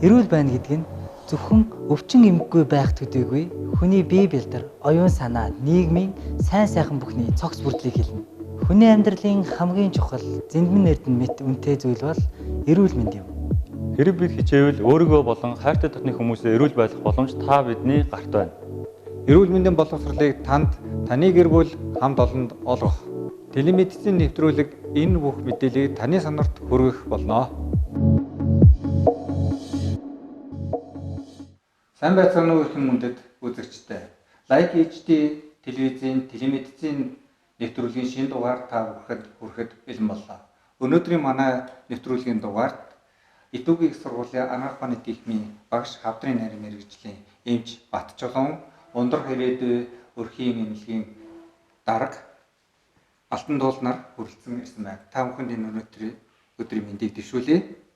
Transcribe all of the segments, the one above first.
Эрүүл байна гэдэг нь зөвхөн өвчин эмггүй байх төдийгүй хүний бие бэлдэр, оюун санаа, нийгмийн сайн сайхан бүхний цогц бүрдлийг хэлнэ. Хүний амьдралын хамгийн чухал зэндмэн эрдэнэ мэт үнэтэй зүйл бол эрүүл мэнд юм. Хэрэг бид хичээвэл өөрийгөө болон хайртай дотны хүмүүсээ эрүүл байлгах боломж та бидний гарт байна. Эрүүл мэндийн боловсролыг таны гэр бүл хамт олонд олгох. Телемедицин нэвтрүүлэг энэ бүх мэдээллийг таны сонорт хүргэх болно. Сайн байцгаана уу их мөндөд үзэгчтэй. Like HD телевизийн телемедицин нэвтрүүлгийн шинэ дугаар та бүхэнд хүрэхэд бэлэн боллоо. Өнөөдрийн манай нэвтрүүлгийн дугаарт Итүгийн их сургуулийн анагаах ухааны техникийн багш Хавдрын нарийн мэргэжлийн эмч Батчулуун, Ундрах ирээдүй өрхийн эмнэлгийн дарга Алтан туул нар хүрэлцэн ирсэн байна. Та бүхэнд энэ өдрийн мэндийг дэвшүүлье.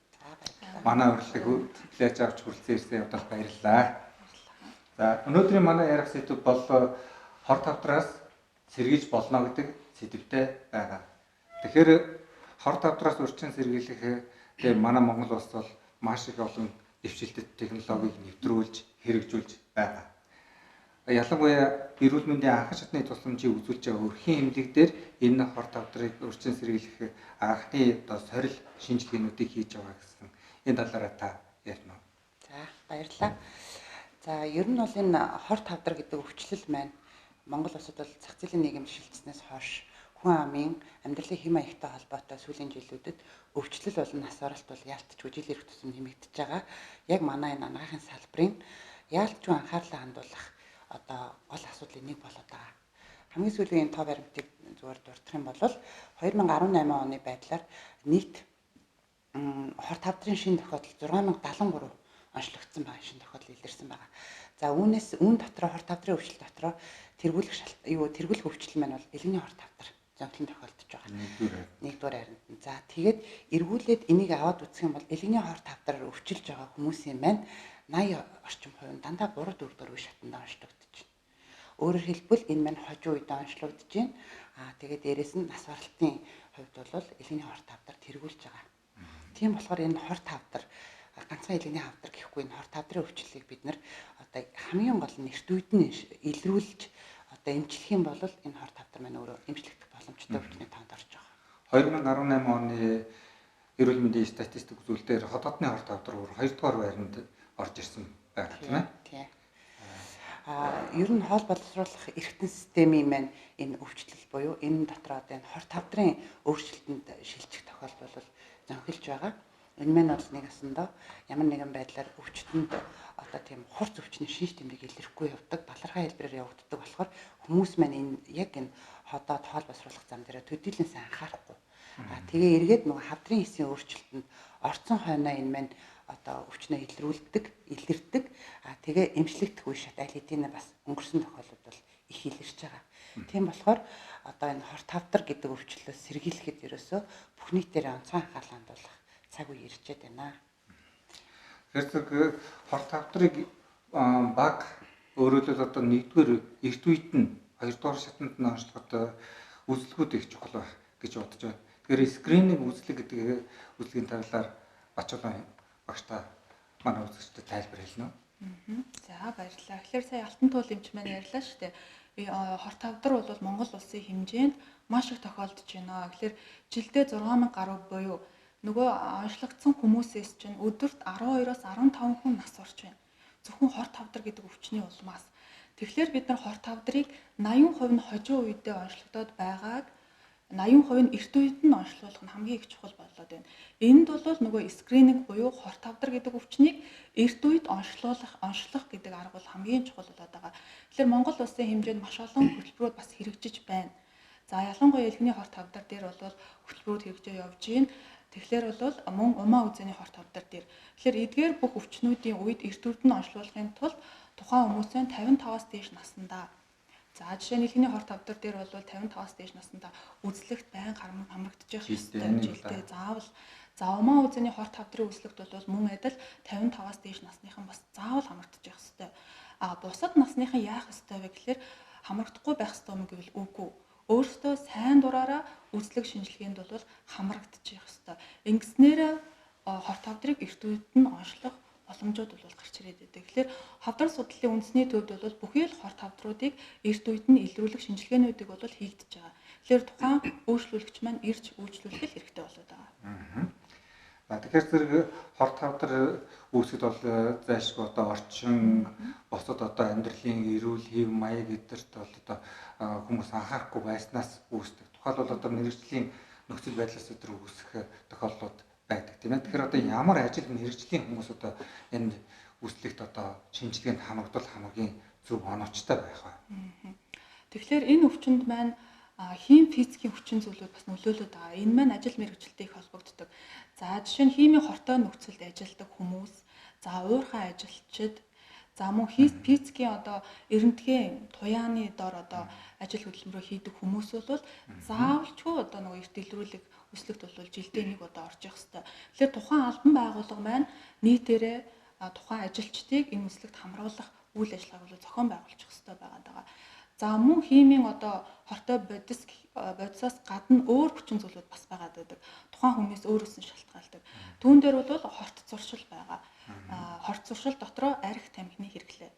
Манай урилгыг хүлээж авч хүрэлцэн ирсэн явдал баярлалаа. За өнөөдрийн манай ярих сэдэв бол хор тавтраас сэргийлж болно гэдэг сэдэвтэй байгаа. Тэгэхээр хор тавтраас урьдчилан сэргийлэх манай Монгол улс бол маш их олон дэвшилтэт технологиг нэвтрүүлж хэрэгжүүлж байгаа. Ялангуяа эрүүл мэндийн анхан шатны тусламжийг үзүүлж байгаа өрхийн эмнэлэг дээр энэ хор тавдрыг урьдчилан сэргийлэх анхны сорил шинжилгээнүүдийг хийж байгаа гэсэн энэ талаараа та ярина уу? За баярлалаа. За ер нь бол энэ хор тавдар гэдэг өвчлөл маань Монгол улсад бол зах зээлийн нийгэм шилжснээс хойш хүн амын амьдралын хэм маягтай холбоотой сүүлийн жилүүдэд өвчлөл болон нас баралт бол яалтчгүй жил ирэх тусам нэмэгдэж байгаа. Яг манай энэ анагаахын салбарын яалтчгүй анхаарлаа хандуулах одоо гол асуудлын нэг болоод байгаа. Хамгийн сүүлийн тоо баримтыг зүгээр дурдах юм бол 2018 оны байдлаар нийт хор тавдрын шинэ тохиолдол 6073 онцлогдсон байгаа, шинэ тохиолдол илэрсэн байгаа. За үүн дотроо хор тавдрын өвчлөл дотроо тэргүүлэх өвчлөл маань бол элэгний хор тавдар зөнхлөн тохиолдож байгаа. Нэгдүгээр харинд. За тэгээд эргүүлээд энийг аваад үзэх юм бол элэгний хор тавдраар өвчилж байгаа хүмүүсийн маань 80 орчим хувь дандаа 3-4 үе шатанд онцлогдож байна. Өөрөөр хэлбэл энэ маань хожим үед онцлогдож байна. Тэгээд дээрэс нь нас баралтын хувьд бол элэгний хор тавдар тэргүүлж байгаа. Тийм болохоор энэ хор тавдар ганцхан элэгний хавдар гэхгүй энэ хор тавдрын өвчлөлийг бид нар одоо хамгийн гол нь эрт үед нь илрүүлж одоо эмчлэх юм бол энэ хор тавдар маань өөрөө эмчлэгдэх боломжтой өвчний тоонд орж байгаа. 2018 оны эрүүл мэндийн статистик үзүүлэлтээр хотоодны хор тавдар 2 дугаар байранд орж ирсэн байна тийм ээ. Тийм. Ер нь хоол боловсруулах эргэтэн системийн маань энэ өвчлөл буюу энэ дотор одоо энэ хор тавдрын өөрчлөлтөнд шилжих тохиолдол бол зөнхөлж байгаа. Энэ маань бол нэг асандаа ямар нэгэн байдлаар өвчтөнд одоо тийм хурц өвчний шинж тэмдэг илэрхгүй явдаг, балархаа хэлбэрээр явагддаг болохоор хүмүүс маань энэ яг энэ ходоод хоол боловсруулах зам дээр төдийлөн сайн анхаарахгүй. Тэгээ эргээд нөгөө хавдрын хэсгийн өөрчлөлтөнд орцсон хойноо энэ маань одоо өвчнөө илэрдэг. Тэгээ эмчлэгдэх үе шат аль хэдийн бас өнгөрсөн тохиолдол бол их илэрч байгаа. Тийм болохоор одоо энэ хор тавдар гэдэг өвчлөлөөс сэргийлэхэд ерөөсөө бүх нийтээр онцгой анхаарал хандуулах цаг үе ирчээд байна. Тэгэхээр хор тавдрыг баг өөрөлдөл одоо нэгдүгээр эрт үед нь 2 дугаар шатанд нь онцлогтой үзлэгүүд их чухал байх гэж бодож байна. Тэгэхээр скрининг үзлэг гэдэг үзлэгийн талаар Бачулуун багштай манай үзэгчдэд тайлбар хэлнэ үү? За баярлалаа. Тэгэхээр сая Алтан туул эмч маань ярьлаа шүү дээ. Хор тавдар бол Монгол улсын хэмжээнд маш их тохиолдож байна. Тэгэхээр жилдээ 6000 гаруй буюу нөгөө онцлогдсон хүмүүсээс чинь өдөрт 12-оос 15 хүн нас орж байна. Зөвхөн хор тавдар гэдэг өвчний улмаас. Тэгэхээр бид нар хор тавдрыг 80% нь хожим үедээ онцлогдоод байгааг 80% нь эрт үед нь онцлуулах нь хамгийн их чухал болоод байна. Энд бол нөгөө скрининг буюу хор тавдар гэдэг өвчнийг эрт үед онцлох гэдэг арга бол хамгийн чухал болоод байгаа. Тэгэхээр Монгол улсын хэмжээнд маш олон хөтөлбөрүүд бас хэрэгжиж байна. За ялангуяа элэгний хор тавдар дээр бол хөтөлбөрүүд хэрэгжиж явж байна. Тэгэхээр бол мөн умаа үзэний хор тавдар дээр. Тэгэхээр эдгээр бүх өвчнүүдийн үед эрт үед нь онцлуулахын тулд тухайн хүмүүсийн 55-аас дээш наснда. За жишээ нь элэгний хор тавдар дээр бол 55-аас дээш наснда үзлэгт байн хамрагдаж явах ёстой жилдээ заавал. За умаа үзэний хор тавдрын үзлэгт бол мөн адил 55-аас дээш насныхан бас заавал хамрагдаж явах ёстой. Бусад насныхан яах ёстой вэ гэхээр хамрагдахгүй байх ёстой юм гэвэл үгүй. Өөртөө сайн дураараа үзлэг шинжилгээнд бол хамрагдчих ёстой. Ингэснээр хор тавдрыг эрт үед нь онцлох боломжууд бол гарч ирээд байдаг. Тэгэхээр хавдар судлалын үндэсний төвд бол бүхий л хорт хавдруудыг эрт үед нь илрүүлэх шинжилгээнүүдийг бол хийгдэж байгаа. Тэгэхээр тухайн өөрчлөлөгч маань ирж үйлчлүүлэх хэрэгтэй болоод байгаа. Тэгэхээр зэрэг хорт хавдар үүсгэд бол зайлшгүй одоо орчин босод одоо амьдралын эрүүл хэв маяг гэдэрт бол одоо хүмүүс анхаарахгүй байснаас үүсдэг. Тухайлбал одоо мэрэгжлийн нөхцөл байдлаас өдр үүсэх тохиолдлууд байдаг тийм ээ. Тэгэхээр одоо ямар ажил мэрэгжлийн хүмүүс одоо энэ үүслэгт одоо шинжилгээнд хамрагдвал хамгийн зөв оновчтой байх вэ? Тэгэхээр энэ өвчнөд маань хим физикийн хүчин зүйлүүд бас нөлөөлөд байгаа. Энэ маань ажил мэргэжилтэд их холбогддог. За жишээ нь химийн хортой нөхцөлд ажилладаг хүмүүс, за уурхай ажилчид, за мөн физикийн одоо эрентгийн туяаны дор одоо ажил хөдөлмөрөө хийдэг хүмүүс бол заавалчгүй одоо нөгөө эрт илрүүлэг өслөгт бол жилдээ нэг удаа орж явах хэрэгтэй. Тэгэхээр тухайн албан байгууллага маань нийтээрээ тухайн ажилчдыг энэ өслөгт хамруулах үйл ажиллагааг бол зохион байгуулчих хэрэгтэй байгаад байгаа. За мөн химийн одоо хортой бодисоос гадна өөр хүчин зүйлүүд бас байгаад байдаг. Тухайн хүнээс өөрөөс нь шалтгаалдаг. Түүн дээр бол хорт зуршил байгаа. Хорт зуршил дотроо арх тамхины хэрэглээ.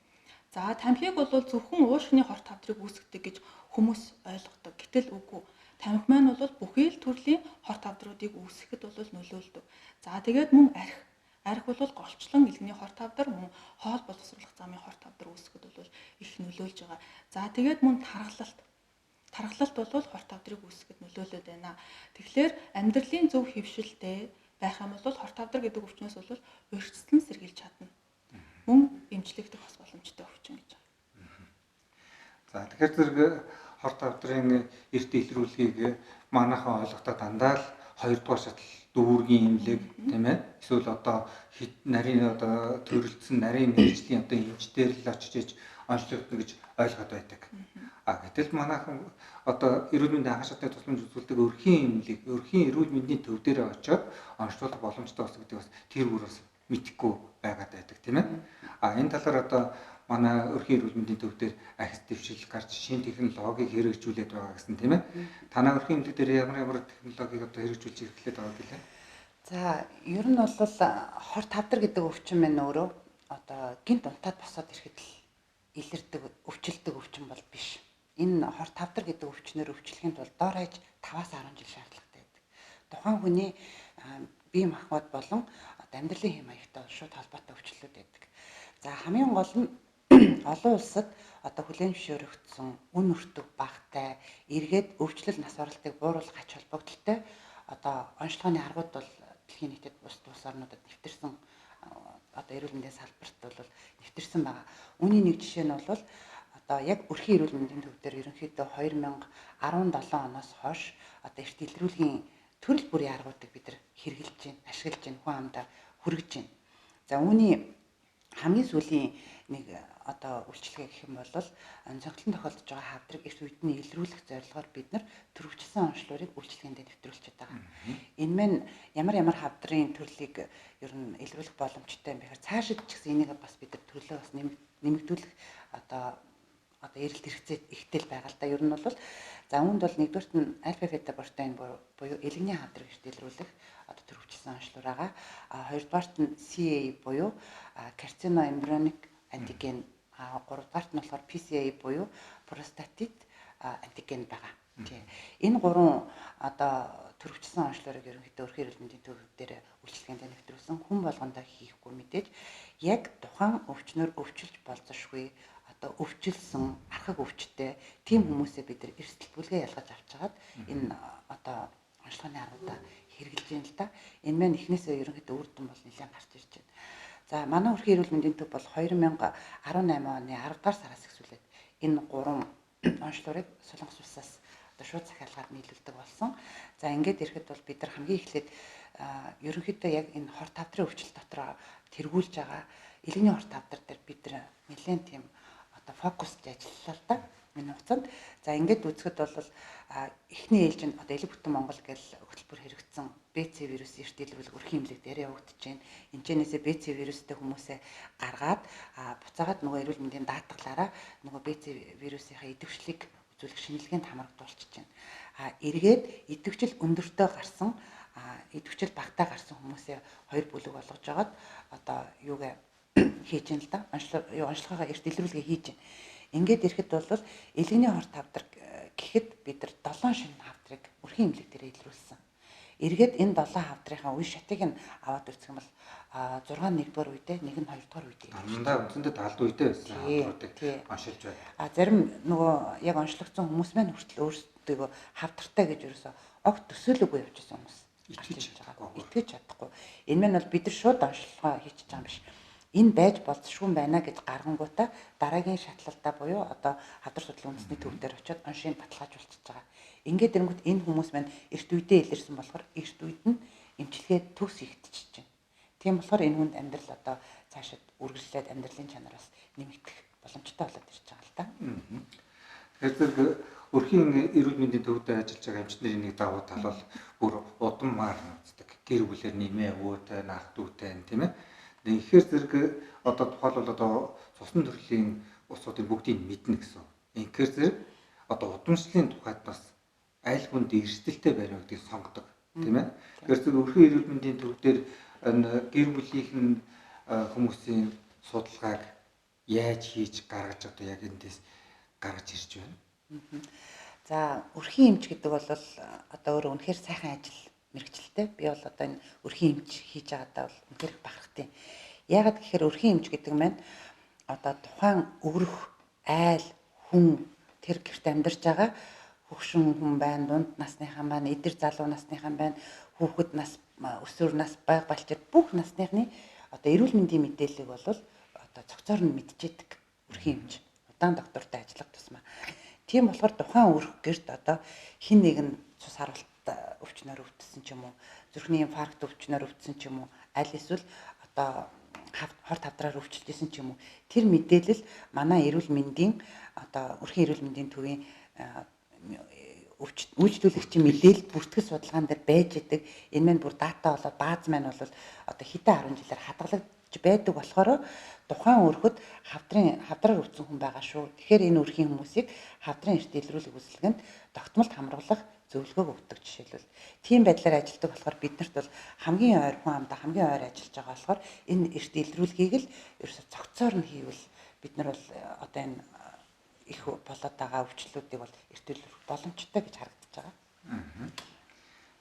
За тамхиг бол зөвхөн уушгины хорт хавдрыг үүсгэдэг гэж хүмүүс ойлгодог. Гэтэл үгүй. Тамхи маань бол бүхий л төрлийн хорт хавдруудыг үүсгэхэд бол нөлөөлдөг. За тэгээд мөн арх бол голчлон илгэний хорт хавдар мөн хоол боловсруулах замын хорт хавдар үүсгэхэд бол их нөлөөлж байгаа. За тэгээд мөн тархалалт бол хорт хавдрыг үүсгэхэд нөлөөлөд байна. Тэгэхээр амьдралын зөв хөвшилтэй байх юм бол хорт хавдар гэдэг өвчнөөс бол урьдчилан сэргийлж чадна. Мөн эмчлэгдэх бас боломжтой өвчин гэж байна. За тэгэхээр зэрэг хорт хавдрын эрт илрүүлгийг манайхан ойлгохдоо дандаа л 2 дугаар шатал дүүргийн имлэг тийм ээ эсвэл одоо нарийн одоо төрөлдсөн нарийн мэргэжлийн одоо эмчдэр л очиж онцлогдно гэж ойлгоод байдаг. Гэтэл манайхан одоо эрүүл мэндийн анхаарал татвар тусламж үзүүлдэг өрхийн эрүүл мэндийн төв дээр очиод онцлуулах боломжтой болсон гэдэг бас тэр бүрээс мэдэхгүй байгаад байдаг тийм ээ. Энэ талаар одоо манай өрхийн эрүүл мэндийн төв дээр ахис дэвшил гарч шинэ технологиг хэрэгжүүлээд байгаа гэсэн тийм ээ. Танай өрхийн эмнэлэг дээр ямар технологиг одоо хэрэгжүүлж эхлээд байгаа гэлээ? За ер нь бол хорт хавдар гэдэг өвчин маань өөрөө одоо гинт унтаад босоод ирэхэд л илэрдэг өвчлөдөг өвчин бол биш. Энэ хорт хавдар гэдэг өвчнөр өвчлөхийн тулд доор хаяж 5-аас 10 жил шаардлагатай байдаг. Тухайн хүний бие махбод болон амьдралын хэм маягтай шууд холбоотой өвчлөлүүд байдаг. За хамгийн гол нь олон улсад одоо хүлээн зөвшөөрөгдсөн үн өртөг багтай эргээд өвчлөл нас баралтыг бууруулах ач холбогдолтой одоо онцлогооны аргууд бол дэлхийн нийтэд бус орнуудад нэвтэрсэн одоо эрүүл мэндийн салбарт бол нэвтэрсэн байгаа. Үүний нэг жишээ нь бол одоо яг өрхийн эрүүл мэндийн төв дээр ерөнхийдөө 2017 оноос хойш одоо эрт илрүүлгийн төрөл бүрийн аргуудыг бид нар хэрэгжилж байна, ашиглаж байна, хүн амдаа хүргэж байна. За үүний хамгийн сүүлийн нэг одоо үйлчлэгээ гэх юм бол цогцлон тохиолдож байгаа хавдрыг эрт үед нь илрүүлэх зорилгоор бид нар төрөвчлсөн онцлогыг үйлчлэгээндээ нэвтрүүлчихэж байгаа. Энэ мань ямар хавдрын төрлийг ер нь илрүүлэх боломжтой юм бэ гэхээр цаашид ч гэсэн энийг бас бид нар төрлөө бас нэмэгдүүлэх одоо эрэлт хэрэгцээ ихтэй байгаа л да. Ер нь бол за үүнд бол нэгдүгürt нь альфа бета протеин буюу элэгний хавдрыг эрт илрүүлэх одоо төрөвчлсөн онцлог байгаа. Хоёрдугаарт нь CA буюу карциноэмбрионик антиген, гуравдугаарт нь болохоор PCA буюу простатит антиген байгаа. Энэ гурван одоо төрөвчлсөн онцлогыг ерөнхийдөө өрхийн эрүүл мэндийн төв дээр үйлчлэгээнд нэвтрүүлсэн хүн болгондоо хийхгүй мэдээж яг тухайн өвчнөр өвчлж болзошгүй одоо өвчлсөн архаг өвчтэй тийм хүмүүсээ бид нар эрсдэлбүлгээ ялгаж авч хагаад энэ одоо онцлогооны аргуудаа хэрэгжилж байна л да. Энэ маань эхнээсээ ерөнхийдөө үр дүн бол нэлээд гарч ирж байна. За манай өрхийн эрүүл мэндийн төв бол 2018 оны 10 дугаар сараас эхлүүлээд энэ гурван онцлогыг Солонгос улсаас одоо шууд захиалгаар нийлүүлдэг болсон. За ингээд ирэхэд бол бид нар хамгийн эхлээд ерөнхийдөө яг энэ хорт хавдрын өвчлөл дотроо тэргүүлж байгаа элэгний хорт хавдар дээр бид нар нэлээд тийм одоо фокусд ажиллалаа л да. Энэ хугацаанд за ингээд үзэхэд бол эхний ээлжинд одоо элэг бүтэн Монгол гэл хөтөлбөр хэрэгжсэн БЦ вирус эрт илрүүлэг өрхийн эмнэлэг дээр явагдаж байна. Энэчнээсээ БЦ вирустэй хүмүүсээ гаргаад буцаагаад нөгөө эрүүл мэндийн даатгалаараа нөгөө БЦ вирусынхаа идэвхжлийг үзүүлэх шинжилгээнд хамрагдуулчихж байна. Эргээд идэвхжил өндөртөө гарсан идэвхжил багтаа гарсан хүмүүсээ хоёр бүлэг болгож жагаад одоо юугээ хийж ин л да. Онцлогоо эрт илрүүлгээ хийж ин. Ингээд ирэхэд бол элгэний хорт хавдар гэхэд бид нар 7 шинэ хавдрыг өрхийн имлэг дээр илрүүлсэн. Эргээд энэ 7 хавдрынхаа үе шатыг нь аваад үзэх юм бол 6 1-р үедээ, нэг нь 2-р үедээ. Амандаа үндсэндээ талд үедээ байсан хавдруудыг оншилж байна. Зарим нөгөө яг онцлогдсон хүмүүс маань хүртэл өөрсдөө хавдартай гэж ерөөсөө огт төсөөлөггүй явж байсан хүмүүс. Итгэж чадахгүй. Энэ маань бол бид нар шууд онцлогоо хийчихэж байгаа юм биш. Энэ байж болзошгүй байна гэж гаргангуудаа дараагийн шатлалтаа буюу одоо хавдар судлалын үндэсний төв дээр очиод оншийг баталгаажуулчихж байгаа. Ингээд ирэнгүүт энэ хүмүүс маань эрт үедээ илэрсэн болохоор эрт үед нь эмчилгээ төгс ихтчихэж байна. Тийм болохоор энэ хүнд амьдрал одоо цаашид үргэлжлээд амьдралын чанараас нэмэгдэх боломжтой болоод ирж байгаа л да. Тэгэхээр өрхийн эрүүл мэндийн төвд ажиллаж байгаа эмч нарын нэг давуу тал бол бүр удаммаар үздэг. Гэр бүлээр нэмээ өвөөтэй, нах дүүтэй тийм ээ. Тэгэхээр зэрэг одоо тухайлбал одоо цусны төрлийн усуудын бүгдийг мэднэ гэсэн. Тэгэхээр зэрэг одоо удамшлын тухайд бас аль хүнд эрсдэлтэй баримтыг сонгодог тийм ээ. Тэгэхээр зэрэг өрхийн эрүүл мэндийн төв дээр гэр бүлийнхэн хүмүүсийн судалгааг яаж хийж гаргаж одоо яг эндээс гаргаж ирж байна. За өрхийн эмч гэдэг бол одоо өөрөө үнэхээр сайхан ажил мэргэжилтэй. Би бол одоо энэ өрхийн эмч хийж байгаадаа бол үнэхээр бахархтай. Яагаад гэхээр өрхийн эмч гэдэг маань одоо тухайн өвөрөх айл хүн тэр гэрт амьдарч байгаа хөгшин хүн байна, дунд насныхан байна, эдэр залуу насныхан байна, хүүхэд нас, өсвөр нас, бага балчир бүх насныхны одоо эрүүл мэндийн мэдээллийг бол одоо цогцоор нь мэдчихэдэг өрхийн эмч. Удаан доктортой ажиллах тусмаа. Тийм болохоор тухайн өрх гэрт одоо хин нэгэн цус харуулт өвчнөр өвдсөн ч юм уу, зүрхний инфаркт өвчнөр өвдсөн ч юм уу, аль эсвэл одоо хорт хавдраар өвчлөжсэн ч юм уу. Тэр мэдээлэл манай эрүүл мэндийн одоо өрхийн эрүүл мэндийн төвийн үйлчлүүлэгчийн мэдээлэл бүртгэл судалгаан дээр байж идэг. Энэ маань бүр дата болоод бааз маань бол одоо хэдэн 10 жилээр хадгалагдж байдаг болохоор тухайн өрхөд хавдраар өвдсөн хүн байгаа шүү. Тэгэхээр энэ өрхийн хүмүүсийг хавдрын эрт илрүүлэх үйлчилгээнд тогтмолд хамруулах зөвлөгөөг өгдөг жишээлбэл. Тийм байдлаар ажилладаг болохоор биднэрт бол хамгийн ойр хүн амдаа хамгийн ойр ажиллаж байгаа болохоор энэ эрт илрүүлгийг л ерөөсө цогцоор нь хийвэл бид нар бол одоо энэ их болоод байгаа өвчлөлүүдийг бол эрт илрүүлэх боломжтой гэж харагдаж байгаа.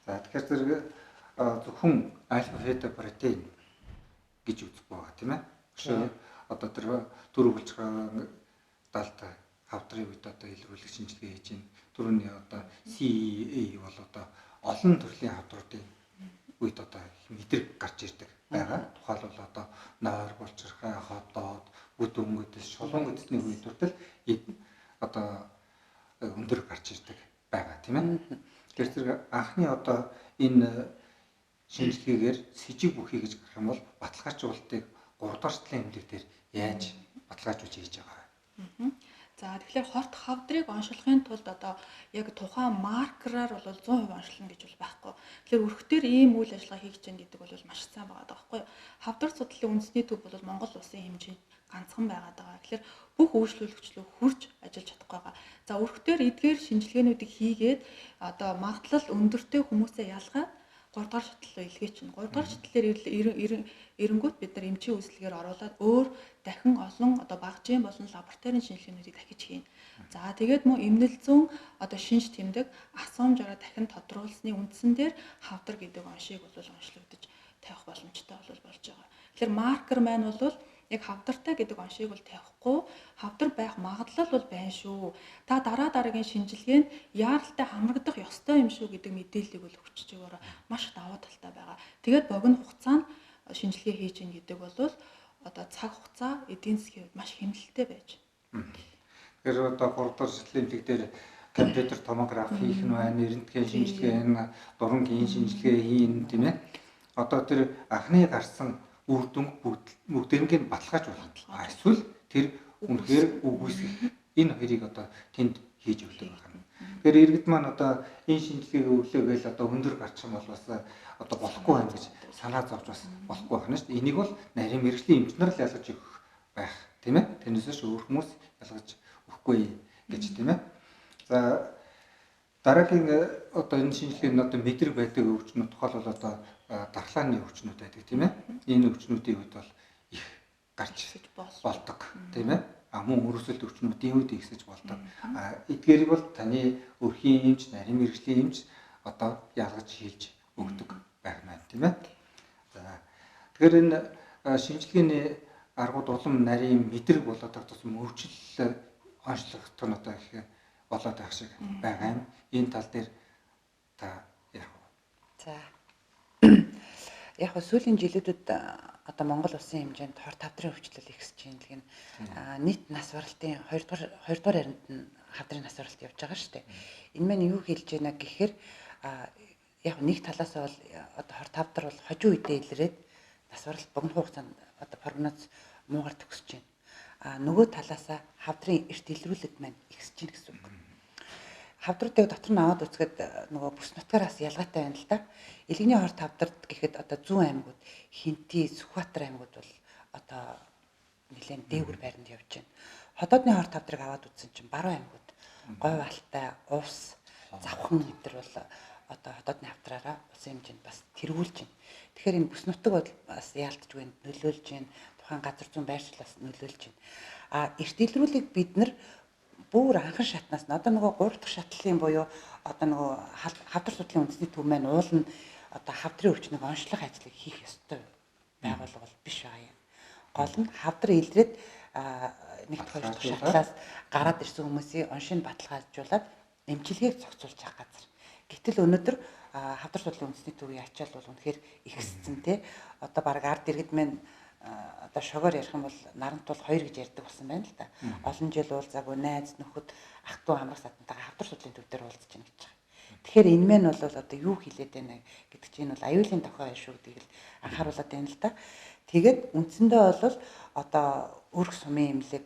За тэгэхээр зэрэг зөвхөн альфа бета протеин гэж үзэх байгаа тийм ээ. Өшөө одоо тэр төрөвлж байгаа далд хавдрын үед одоо илрүүлэх шинжилгээ хийж байна. Түрүүний одоо CEA бол одоо олон төрлийн хавдруудын үед одоо мэдрэг гарч ирдэг байгаа. Тухайлбал одоо нойр булчирхай, хотоод, бүд өнгөдөс, шулуун гэдэсний үйлдвэртэл одоо өндөр гарч ирдэг байгаа тийм ээ. Тэр зэрэг анхны одоо энэ шинжилгээгээр сэжиг бүхий гэж гарах юм бол баталгаажуулалтыг 3 дахь шатлын эмнэлэг дээр яаж баталгаажуулж хийж байгаа вэ? За тэгэхээр хорт хавдрыг оншилохын тулд одоо яг тухайн маркераар бол 100% оншилно гэж бол байхгүй. Тэгэхээр өрхтөр ийм үйл ажиллагаа хийж гэн гэдэг бол маш сайн байгаа байхгүй юу? Хавдар судлалын үндэсний төв бол Монгол улсын хэмжээнд ганцхан байгаад байгаа. Тэгэхээр бүх үйлчлүүлэгчлөө хурж ажиллаж чадахгүй байгаа. За өрхтөр эдгээр шинжилгээнүүдийг хийгээд одоо магадлал өндөртэй хүмүүсээ ялгаад 3 дахь шатлал илгээ чинь 3 дахь шатлалаар эренгүүт бид нар эмчийн үйлчлэгээр оруулаад өөр дахин олон одоо багжийн болон лабораторийн шинжилгээнүүдийг дахиж хийнэ. За тэгээд мөн эмнэлзэн одоо шинж тэмдэг асуумжаараа дахин тодруулсны үндсэн дээр хавдар гэдэг оншийг бол онцлогдож тавих боломжтой болж байгаа. Тэгэхээр маркер маань бол яг хавдартай гэдэг оншийг бол тавихгүй, хавдар байх магадлал бол байна шүү. Та дараагийн шинжилгээнд яаралтай хамрагдах ёстой юм шүү гэдэг мэдээллийг бол өгч өгөөрэй. Маш их давуу талтай байгаа. Тэгээд богино хугацаанд шинжилгээ хийж гин гэдэг бол одоо цаг хугацаа эдийн засгийн хувьд маш хэмнэлттэй байж байна. Тэгэхээр одоо 3 дахь шатлын эмнэлэг дээр компьютер томограф хийх нь байна, рентген шинжилгээ, дурангийн шинжилгээ хийн тийм ээ. Одоо тэр анхны гарсан үр дүнг бүгднийг баталгаажуулах. Эсвэл тэр үнэхээр үгүйсгэх энэ хоёрыг одоо тэнд хийж өгдөг байна. Тэгэхээр иргэд маань одоо энэ шинжилгээг өглөөгээл одоо өндөр гарчих юм бол бас одоо болохгүй байна гэж санаа зовж бас болохгүй байна шүү дээ. Энийг бол нарийн мэргэжлийн эмч нар л ялгаж өгөх байх тийм ээ. Тэрнээс өөр хүмүүс ялгаж өгөхгүй гэж тийм ээ. За Дараагийн одоо энэ шинжилгээний одоо мэдрэг байдаг өвчнүүд тухайлбал одоо дархлааны өвчнүүд байдаг тийм ээ. Энэ өвчнүүдийн үед бол их гарч болдог тийм ээ. Мөн өрөвсөлт өвчнүүдийн үед ихсэж болдог. Эдгээрийг бол таны өрхийн эмч, нарийн мэрэгжлийн эмч одоо ялгаж шилж өгдөг байх маань тийм ээ. За тэгэхээр энэ шинжилгээний аргууд улам нарийн мэдрэг болоод байгаа тусам өвчлөл онцлогдох нь одоо их болоод байх шиг байгаа юм. Энэ тал дээр та яах вэ? За. Яг сүүлийн жилүүдэд одоо Монгол улсын хэмжээнд хор тавдрын өвчлөл ихсэж байна гэх нь нийт нас баралтын 2 дугаар харинд нь хавдрын нас баралт явж байгаа шүү дээ. Энэ маань юу хэлж байна гэхээр яг нэг талаас бол одоо хор тавдар бол хожуу үедээ илрээд нас баралт богино хугацаанд одоо прогноз муугар төгсөж байна. Нөгөө талаасаа хавдрын эрт илрүүлэг маань ихсэж байна гэсэн үг. Хавдруудыг дотор нь аваад үзэхэд нөгөө бүс нутгаараас ялгаатай байна л да. Илгэний хор тавдард гэхэд одоо зүүн аймагуд Хинти, Сүхбаатар аймагуд бол одоо нэлээд дээгүр байранд явж байна. Хотоодны хор тавдрыг аваад үзсэн чинь баруун аймагуд Говь Алтай, Увс, Завхан гэдэр бол одоо хотоодны хавдраараа улсын хэмжээнд бас тэргүүлж байна. Тэгэхээр энэ бүс нутаг бол бас яалтж байна, нөлөөлж байна. Тухайн газар зүйн байршлаас нөлөөлж байна. Эрт илрүүлэг бид нар бүр анхан шатнаас нь одоо нөгөө 3 дахь шатлалын буюу одоо нөгөө хавдар судлалын үндэсний төв маань уул нь одоо хавдрын өвчнийг онцлох ажлыг хийх ёстой байгууллага бол биш байгаа юм. Гол нь хавдар илрээд нэг хоёр дахь шатлалаас гараад ирсэн хүмүүсийн оншийг баталгаажуулаад эмчилгээг зохицуулж явах газар. Гэтэл өнөөдөр хавдар судлалын үндэсний төвийн ачаал бол үнэхээр ихссэн тий. Одоо баг ард иргэд маань одоо шогоор ярих юм бол нарант бол 2 гэж ярьдаг болсон байна л да. Олон жил уулзаагүй найз нөхөд ах トゥ хамрах сатантайгаа хавдар судлалын төв дээр уулзаж байна гэж байгаа. Тэгэхээр энэ мэн бол одоо юу хэлээд байна гэдэг чинь бол аюулын тохио байна шүү гэдгийг л анхааруулад байна л да. Тэгээд үндсэндээ бол одоо өрх сумын имлэг,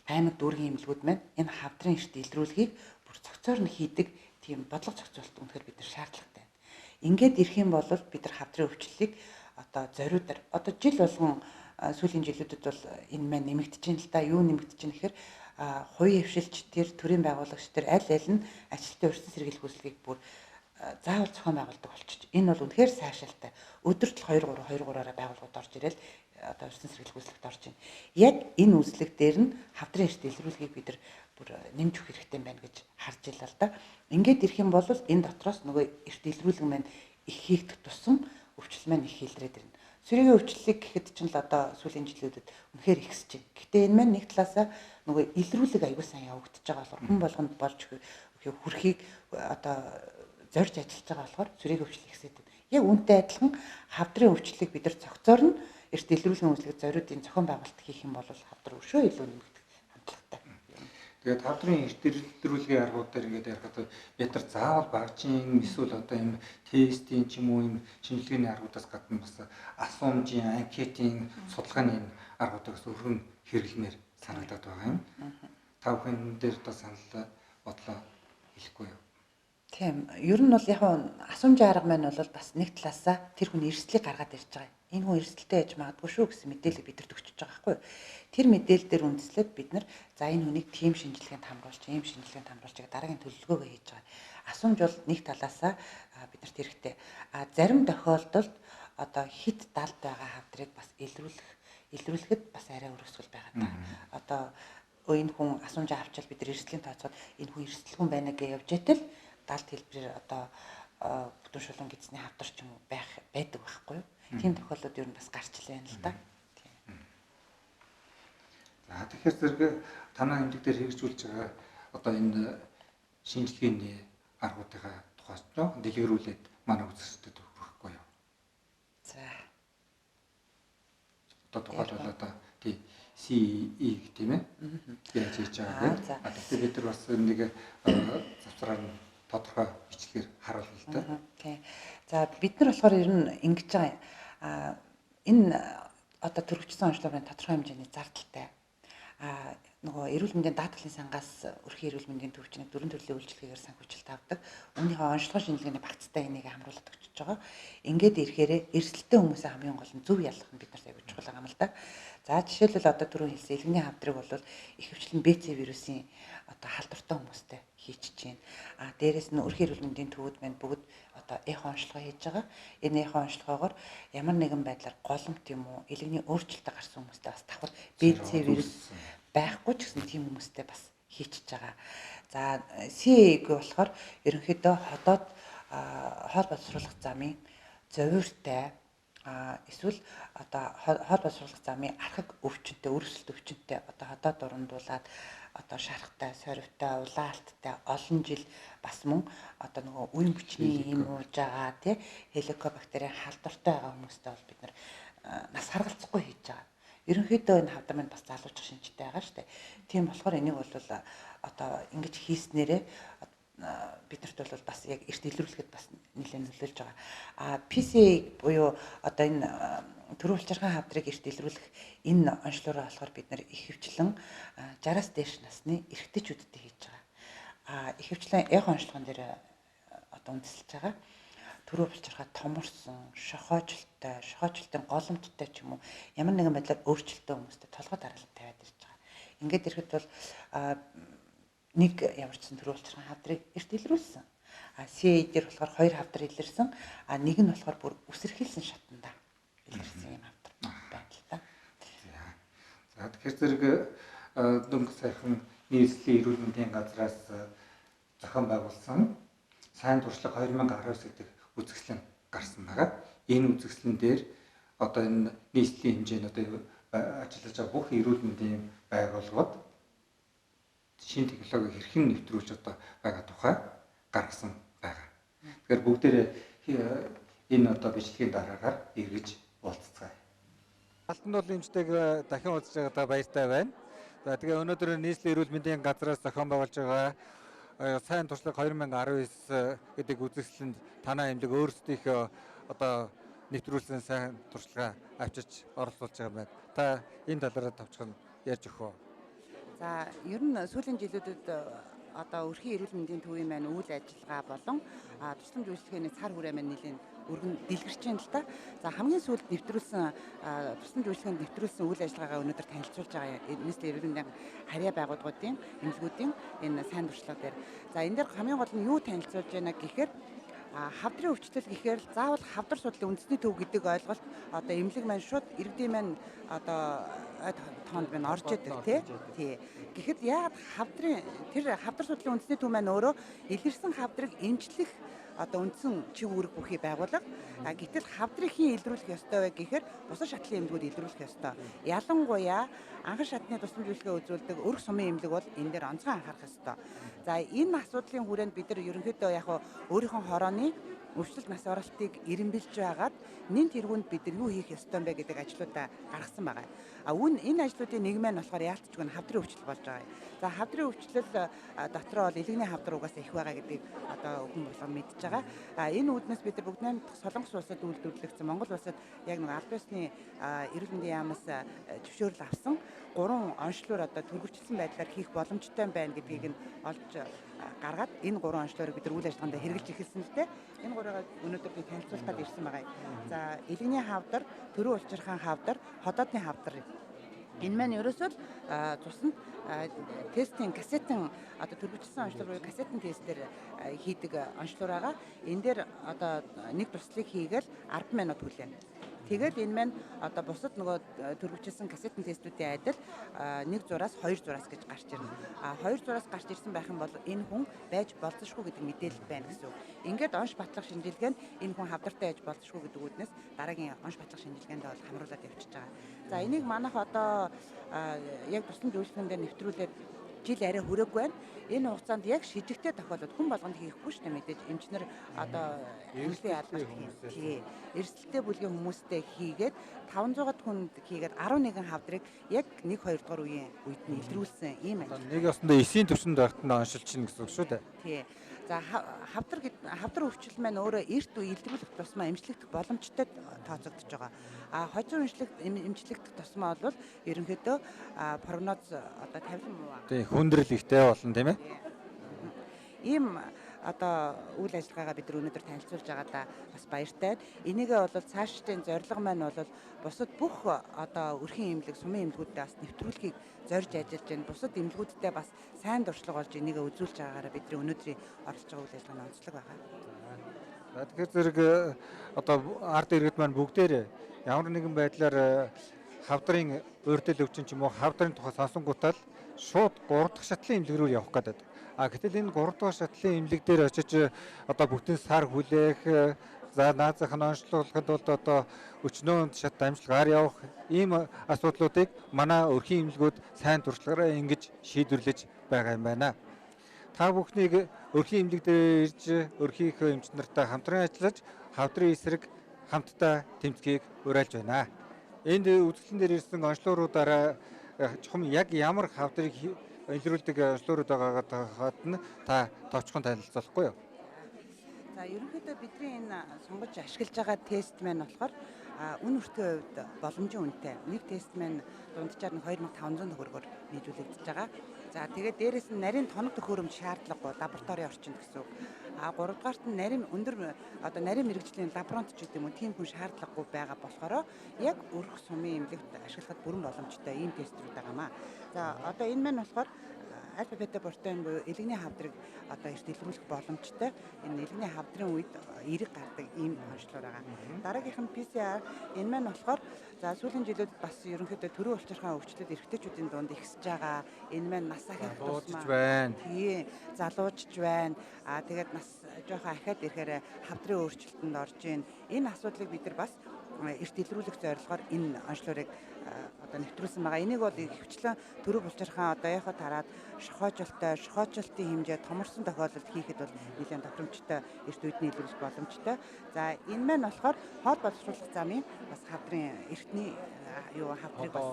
аймаг дүүргийн имлгүүд маань энэ хавдрын эрт илрүүлгийг бүр цогцоор нь хийдэг тийм бодлого зохицуулалт үнэхээр бид нар шаардлагатай байна. Ингээд ирэх юм бол бид нар хавдрын өвчлөлийг одоо зориудаар одоо жил болгон сүүлийн жилүүдэд бол энэ маань нэмэгдэж байна л да. Юу нэмэгдэж байна гэхээр хувийн хвшилч тэр төрийн байгуулагч тэр аль нь ажилтны өрсөн сэргийлэх үйлчлэгийг бүр заавал зохион байгуулдаг болчих. Энэ бол үнэхээр сайшаалтай. Өдөрт 2-3-2-3-аараа байгууллагууд орж ирэл одоо өрсөн сэргийлэх үйлчлэгт орж байна. Яг энэ үйлчлэг дээр нь хавдрын эрт илрүүлгийг бид нар бүр нэмж өгөх хэрэгтэй байна гэж харж илаа л да. Ингээд ирэх юм бол энэ дотроос нөгөө эрт илрүүлэг маань их хийгдэх тусам өвчлөл маань их илрээд ирнэ. Цэргийн өвчлөлийг гэхэд чинь л одоо сүүлийн жилүүдэд үнэхээр ихсэж байна. Гэхдээ энэ маань нэг талаасаа нөгөө илрүүлэг аягүй сайн явагдаж байгаа болохоор хүн болгонд болж хүрхийг одоо зорж ажиллаж байгаа болохоор цэргийн өвчлөл ихсээд байна. Яг үүнтэй адилхан хавдрын өвчлөлийг бид нар цогцоор нь эрт илрүүлгийн үйлчлэг зориудын зохион байгуулалт хийх юм бол хавдар өшөө илүү нэмэгдэх хандлагатай. Тэгээд хавдрын эрт илрүүлгийн аргууд дээр ингээд ярихад бид нар заавал багжийн эсвэл одоо юм тестийн ч юм уу юм шинжилгээний аргуудаас гадна бас асуумжийн, анкетийн судалгааны аргуудыг бас өргөн хэрэглэмээр санагдаад байгаа юм. Та бүхэн дээр одоо санал бодлоо хэлэхгүй юу? Тийм. Ер нь бол яг асуумжийн арга маань бол бас нэг талаасаа тэр хүн эрсдлийг гаргаад ирж байгаа. Энэ хүн эрсдэлтэй яж магадгүй шүү гэсэн мэдээлэл бид нар төгсөж байгаа байхгүй юу? Тэр мэдээлэл дээр үндэслээд бид нар за энэ хүнийг тийм шинжилгээнд хамруулж, ийм шинжилгээнд хамруулж дараагийн төлөвлөгөөгөө хийж байгаа. Асуумж бол нэг талаасаа биднэрт хэрэгтэй. Зарим тохиолдолд одоо хит далд байгаа хавдрыг бас илрүүлэхэд бас арай өрөсгөл байгаа даа. Одоо энэ хүн асуумж авчвал бид нар эрсдлийн тооцоод энэ хүн эрсдэлгүй байна гэж явж итэл далд хэлбэрээр одоо бүтэн шулуун гидсний хавдар ч юм уу байдаг байхгүй юу? Тийм тохиолдолд ер нь бас гарч лээ л да. За тэгэхээр зэрэг танаа эмнэлэг дээр хэрэгжүүлж байгаа одоо энэ шинжилгээний аргуудынхаа тухайд дэлгэрүүлээд манай үзэгчдэд өгөхгүй юу? За. Одоо тухайлбал одоо тий CE гэх тийм ээ. Яаж хийж байгаа вэ? Тэгэхээр бид нар бас нэг завсраар нь тодорхой бичлэгээр харуулна л да. Тий. За бид нар болохоор ер нь ингэж байгаа энэ одоо төрөвчсөн онцлогын тодорхой хэмжээний зардалтай нөгөө эрүүл мэндийн даатгалын сангаас өрхийн эрүүл мэндийн төвчнийг 4 төрлийн үйлчилгээгээр санхүүжилт авдаг. Өмнөхөө онцлогын шинжилгээний багцтай энийг хамруулад өгч байгаа. Ингээд ирэхээр эрсдэлтэй хүмүүсээ хамгийн гол нь зөв ялгах нь бид нарт аягүй чухал байгаа юм л да. За жишээлбэл одоо түрүү хэлсэн илгэний хавдрыг бол их хвчлэн БЦ вирусын одоо халдвартай хүмүүстэй хийчихэж байна. Дээрээс нь өрхийн эрүүл мэндийн төвүүд маань бүгд одоо эхо онцлогоо хийж байгаа. Энэ эхо онцлогоогоор ямар нэгэн байдлаар голомт юм уу, элэгний өөрчлөлт гарсан хүмүүстэй бас давхар БЦ вирус байхгүй ч гэсэн тийм хүмүүстэй бас хийчихэж байгаа. За CA-г болохоор ерөнхийдөө хотод хоол боловсруулах замын зовиртой эсвэл одоо хоол боловсруулах замын архаг өвчнөд өрсөлд өвчнөд одоо хотод дундуулаад одоо шархтай, сорвтой, улаалттай олон жил бас мөн одоо нөгөө үн хүчний юм ууж байгаа тий хеликобактерийн халдвартай байгаа хүмүүстэй бол бид нас харгалзахгүй хийж байгаа. Ерөнхийдөө энэ хавдар маань бас залуучих шинжтэй байгаа шүү дээ. Тийм болохоор энийг бол одоо ингэж хийснээрээ биднэрт бол бас яг эрт илрүүлэхэд бас нэлээд нөлөөлж байгаа. PCA буюу одоо энэ төрийн улчирхайн хавдрыг эрт илрүүлэх энэ онцлогоо болохоор бид нар их хвчлэн 60-аас дээш насны эрэгтэйчүүдэд хийж байгаа. Их хвчлэн эхо онцлогон дээр одоо үндэслэж байгаа. Төрийн улчирхай томорсон, шохоожилтын голомттой ч юм уу ямар нэгэн байдлаар өөрчлөлттэй хүмүүстэй толгой дараалал тавиад ирж байгаа. Ингээд ирэхэд бол нэг ямар ч төрийн улчирхайн хавдрыг эрт илрүүлсэн. CA дээр болохоор 2 хавдар илэрсэн. Нэг нь болохоор бүр үсэрхийлсэн шатанда илэрсэн юм хавдар байна л да. За тэгэхээр зэрэг дөнгөж сайхан нийслэлийн эрүүл мэндийн газраас зохион байгуулсан сайн туршлага 2019 гэдэг үзэсгэлэн гарсан байгаа. Энэ үзэсгэлэн дээр одоо энэ нийслэлийн хэмжээнд одоо ажиллаж байгаа бүх эрүүл мэндийн байгууллагууд шинэ технологиг хэрхэн нэвтрүүлж одоо байгаа тухай гаргасан байгаа. Тэгэхээр бүгдээрээ энэ одоо бичлэгийн дараагаар эргэж уулзцгаая. Алтан дулын эмчтэйг дахин уулзж байгаадаа баяртай байна. За тэгээ өнөөдөр нийслэлийн эрүүл мэндийн газраас зохион байгуулж байгаа сайн туршлага 2019 гэдэг үзэсгэлэнд танаа эмнэлэг өөрсдийнхөө одоо нэвтрүүлсэн сайн туршлага авчиж оролцуулж байгаа байна. Та энэ талаараа товчхон ярьж өгөх үү? За ер нь сүүлийн жилүүдэд одоо өрхийн эрүүл мэндийн төвийн маань үйл ажиллагаа болон тусламж үйлчлэгээний цар хүрээ маань нэлийн өргөн дэлгэрч байна л та. За хамгийн сүүлд нэвтрүүлсэн тусламж үйлчлэгээнд нэвтрүүлсэн үйл ажиллагаагаа өнөөдөр танилцуулж байгаа нийслэлийн эрүүл мэндийн харьяа байгууллагуудын эмнэлгүүдийн энэ сайн туршлага дээр. За энэ дээр хамгийн гол нь юу танилцуулж байна гэхээр хавдрын өвчлөл гэхээр заавал хавдар судлалын үндэсний төв гэдэг ойлголт одоо эмнэлэг маань шууд иргэдийн маань одоо тоонд маань орж идэг тий. Гэхдээ яагаад тэр хавдар судлалын үндэсний төв маань өөрөө илэрсэн хавдрыг эмчлэх одоо үндсэн чиг үүрэг бүхий байгуулга. Гэтэл хавдрыг хэн илрүүлэх ёстой вэ гэхээр бусад шатлын эмнэлгүүд илрүүлэх ёстой. Ялангуяа анхан шатны тусламж үйлчилгээ үзүүлдэг өрх сумын эмнэлэг бол энэ дээр онцгой анхаарах ёстой. За энэ асуудлын хүрээнд бид нар ерөнхийдөө яг өөрийнхөө хорооны өвчлөлт нас оролтыг эренбэлж байгаад нэн тэргуунд бид нар юу хийх ёстой юм бэ гэдэг ажлуудаа гаргасан байгаа. Энэ ажлуудын нэг маань болохоор яалтчгүй хавдрын өвчлөл болж байгаа. За хавдрын өвчлөл дотроо бол элэгний хавдар угаасаа их байгаа гэдгийг одоо хүн болгон мэдж байгаа. Энэ үүднээс бид нар бүгд найрамд Солонгос улсад үйлдвэрлэгдсэн Монгол улсад яг нэг албан ёсны эрүүл мэндийн яамаас зөвшөөрөл авсан 3 онцлогоор одоо төрөвчлсөн байдлаар хийх боломжтой байна гэдгийг нь олж гаргаад энэ 3 онцлогоор бид нар үйл ажиллагаанд хэрэгжилж эхэлсэн л дээ. Энэ 3-ыг өнөөдөр би танилцуулахад ирсэн байгаа. За элэгний хавдар, төрийн улчирхайн хавдар, ходоодны хавдар. Энэ маань ерөөсөө цуснд тестийн кассетын одоо төрөвчлсөн онцлог буюу кассетын тестээр хийдэг онцлог байгаа. Энэ дээр одоо нэг туслыг хийгээл 10 минут хүлээнэ. Тэгээд энэ маань одоо бусад нөгөө төрөвчлсөн кассетын тестүүдийн адил 1 зураас 2 зураас гэж гарч ирнэ. 2 зураас гарч ирсэн байх юм бол энэ хүн байж болзошгүй гэдэг мэдээлэл байна гэсэн үг. Ингээд онш батлах шинжилгээнд энэ хүн хавдартай байж болзошгүй гэдэг үүднээс дараагийн онш батлах шинжилгээнд бол хамруулаад явчихж байгаа. За энийг манайх одоо яг тусламж үйлчлэгэнд нэвтрүүлээд жил арай хүрээгүй байна. Энэ хугацаанд яг шижигтэй тохиолдод хүн болгонд хийхгүй шүү дээ мэдээж эмчнэр одоо эмнэлгийн албарт тий эрсдэлтэй бүлгийн хүмүүстэй хийгээд 500-аад хүнд хийгээд 11 хавдрыг яг 1-2 дугаар үеийн үед нь илрүүлсэн ийм ажил. Нэг ёсондоо 9-ийн төвшөнд байхад нь оншилж чинь гэсэн үг шүү дээ. Тий. За хавдар өвчлөл маань өөрөө эрт үе илрүүлэх тусмаа эмчлэгдэх боломжтой тооцогдож байгаа. Хожим эмчлэгдэх тусмаа бол ерөнхийдөө прогноз одоо 50 муу. Тий, хүндрэл ихтэй болно тийм ээ. Ийм одоо үйл ажиллагаагаа бид нар өнөөдөр танилцуулж байгаадаа бас баяртай. Энийгээ бол цаашдын зорилго маань бол бусад бүх одоо өрхийн эмнэлэг, сумын эмнэлгүүдэд бас нэвтрүүлэхийг зорж ажиллаж байна. Бусад эмнэлгүүдтэй бас сайн дуршлаг болж энийгээ үзүүлж байгаагаараа бидний өнөөдрийн оролцож байгаа үйл ажиллагааны онцлог байгаа. За тэгэхээр зэрэг одоо ард иргэд маань бүгдээр ямар нэгэн байдлаар хавдрын урьдчил өвчин ч юм уу хавдрын тухай сонсонгуудаа л шууд 3 дахь шатлын эмнэлэг рүү явах гэдэг. Гэтэл энэ 3 дахь шатлын эмнэлэг дээр очиж одоо бүтэн сар хүлээх за наазах нь онцлуулахад бол одоо өчнөө шат дамжлагаар явах ийм асуудлуудыг манай өрхийн эмнэлгүүд сайн туршлагаараа ингэж шийдвэрлэж байгаа юм байна. Та бүхнийг өрхийн эмнэлэг дээр ирж өрхийнхөө эмч нартай хамтран ажиллаж хавдрын эсрэг хамтдаа тэмцэхийг уриалж байна. Энд үзэсгэлэн дээр ирсэн онцлогооруудаараа чухам яг ямар хавдрыг илрүүлдэг онцлогоорууд байгаагаад нь та товчхон танилцуулахгүй юу? За ерөнхийдөө бидний энэ сонгож ашиглаж байгаа тест маань болохоор үн өртгийн хувьд боломжийн үнэтэй. Нэг тест маань дунджаар нь 2500 төгрөгөөр нийлүүлэгдэж байгаа. За тэгээд дээрэс нь нарийн тоног төхөөрөмж шаардлагагүй лабораторийн орчинд гэсэн үг. 3 дугаарт нь нарийн өндөр одоо нарийн мэрэгжлийн лаборант ч гэдэг юм уу тийм хүн шаардлагагүй байгаа болохоор яг өрх сумын эмнэлэгт ашиглахад бүрэн боломжтой ийм тестрүүд байгаамаа. За одоо энэ маань болохоор альфа бета протеин буюу элэгний хавдрыг одоо эрт илрүүлэх боломжтой. Энэ элэгний хавдрын үед эерэг гардаг ийм онцлог байгаа. Дараагийнх нь PCR энэ маань болохоор за сүүлийн жилүүд бас ерөнхийдөө төрийн улчирхайн өвчлөлт эрэгтэйчүүдийн дунд ихсэж байгаа. Энэ маань нас ахих тусмаа байна. Тийм залуужж байна. Тэгээд нас жоохон ахаад ирэхээр хавдрын өөрчлөлтөнд орж ийн. Энэ асуудлыг бид нар бас эрт илрүүлэх зорилгоор энэ онцлогыг одоо нэвтрүүлсэн байгаа. Энийг бол хөвчлэн төрөв булчирхаан одоо яхад хараад шохоочолтын хэмжээ томорсон тохиолдолд хийхэд бол нэлээд тохиромжтой эрт үедний илрүүлэх боломжтой. За энэ маань болохоор хоол боловсруулах замын бас хавдрын эртний хавдрыг бас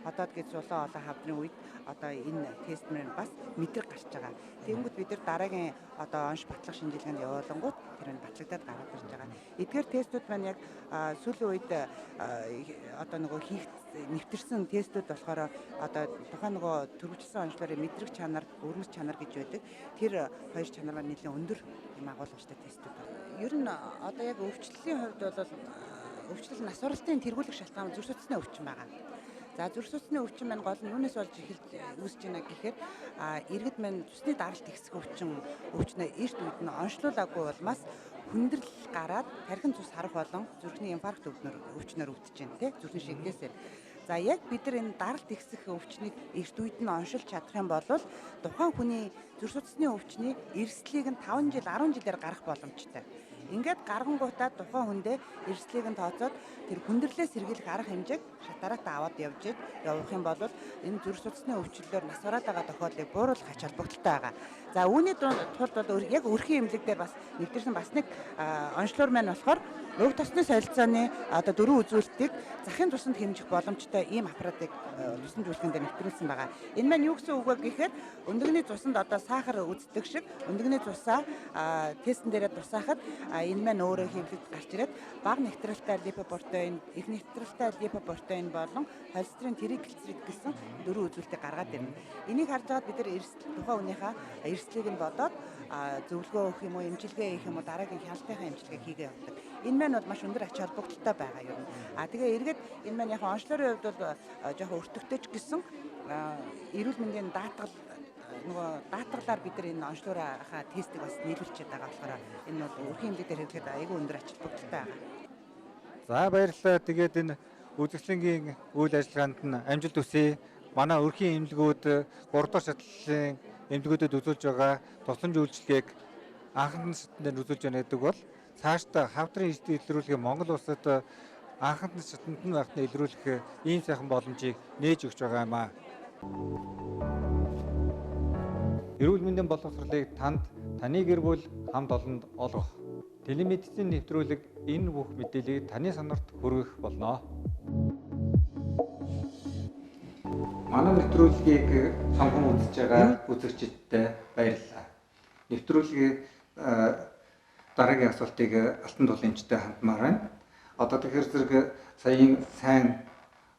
хотоод гэж сулаа олон хавдрын үед одоо энэ тест маань бас мэдрэг гарч байгаа. Тэгэнгүүт бид нар дараагийн одоо онш батлах шинжилгээнд явуулангууд тэр нь батлагдаад гараад ирж байгаа. Эдгээр тестүүд маань яг сүүлийн үед одоо нөгөө хийх нэвтэрсэн тестүүд болохоор одоо тухайн нөгөө төрөвчлсөн онцлогын мэдрэг чанар, өвөрмөц чанар гэж байдаг. Тэр хоёр чанар маань нэлээд өндөр юм агуулгачтай тестүүд байна. Ер нь одоо яг өвчлөлийн хувьд бол өвчлөл нас уралтын тэргүүлэх шалтгаан зүрх судасны өвчин байгаа. За зүрх судасны өвчин маань гол нь юунаас болж үүсэж байна гэхээр иргэд маань цусны даралт ихсэх өвчнөө эрт үед нь онцлуулаагүй улмаас хүндрэл гараад тархин цус харах болон зүрхний инфаркт өвчнөр өвдөж байна тий зүрхний шигнээсээр. За яг бид нар энэ даралт ихсэх өвчнийг эрт үед нь оншилж чадах юм бол тухайн хүний зүрх судасны өвчний эрсдлийг нь 5 жил 10 жилээр гарах боломжтой. Ингээд гаргангуудаа тухайн хүндээ эрсдлийг нь тооцоод тэр хүндрэлээс сэргийлэх арга хэмжээг шатараатаа аваад явах юм бол энэ зүрх судасны өвчлөлөөр нас бараад байгаа тохиолдлыг бууруулах ач холбогдолтой байгаа. За үүний тулд бол яг өрхийн эмнэлэг дээр бас нэвтэрсэн бас нэг онцлогоор маань болохоор өв тосны солилцооны одоо 4 үзүүлэлтийг захын тусанд хэмжих боломжтой ийм аппаратыг тусан зүйлхэн дээр нэвтрүүлсэн байгаа. Энэ маань юу гэсэн үг вэ гэхээр өндөгний цусанд одоо сахар үздэг шиг өндөгний цусаа тестэн дээрээ тусаахад энэ маань өөрөө хэвлэж гарч ирээд бага нэвтрэлтэй липопротеин, их нэвтрэлтэй липопротеин болон холестерин триглицерид гэсэн 4 үзүүлэлтийг гаргаад ирнэ. Энийг харж байгаад бид нар тухайн хүнийхээ эрсдлийг нь бодоод зөвлөгөө өгөх юм уу, эмчилгээ хийх юм уу, дараагийн хяналтынхаа эмчилгээ хийгээ явуулдаг. Энэ маань бол маш өндөр ач холбогдолтой байгаа юм. Тэгээ эргээд энэ маань яг онцлогын хувьд бол жоохон өртөгтэй ч гэсэн эрүүл мэндийн даатгалаар бид нар энэ онцлогынхаа тестийг бас нийлүүлчихэд байгаа болохоор энэ бол өрхийн эмнэлэг дээр хэрэглэхэд айгүй өндөр ач холбогдолтой байгаа. За баярлалаа. Тэгээд энэ үзэсгэлэнгийн үйл ажиллагаанд нь амжилт хүсье. Манай өрхийн эмнэлгүүд 3 дахь шатлалын эмнэлгүүдэд үзүүлж байгаа тусламж үйлчилгээг анхны шатнд үзүүлж байна гэдэг бол цаашдаа хавдрын эрсдэл илрүүлэхийг Монгол улсад анхны шатнд нь байхад илрүүлэх ийм сайхан боломжийг нээж өгч байгаа юм аа. Эрүүл мэндийн боловсролыг таны гэр бүл хамт олонд олгох. Телемедицин нэвтрүүлэг энэ бүх мэдээллийг таны сонорт хүргэх болно. Манай нэвтрүүлгийг сонгон үзэж байгаа үзэгчдтэй баярлалаа. Нэвтрүүлгийн дараагийн асуултыг Алтан тулын эмчтэй хандмаар байна. Одоо тэгэхээр зэрэг саяын сайн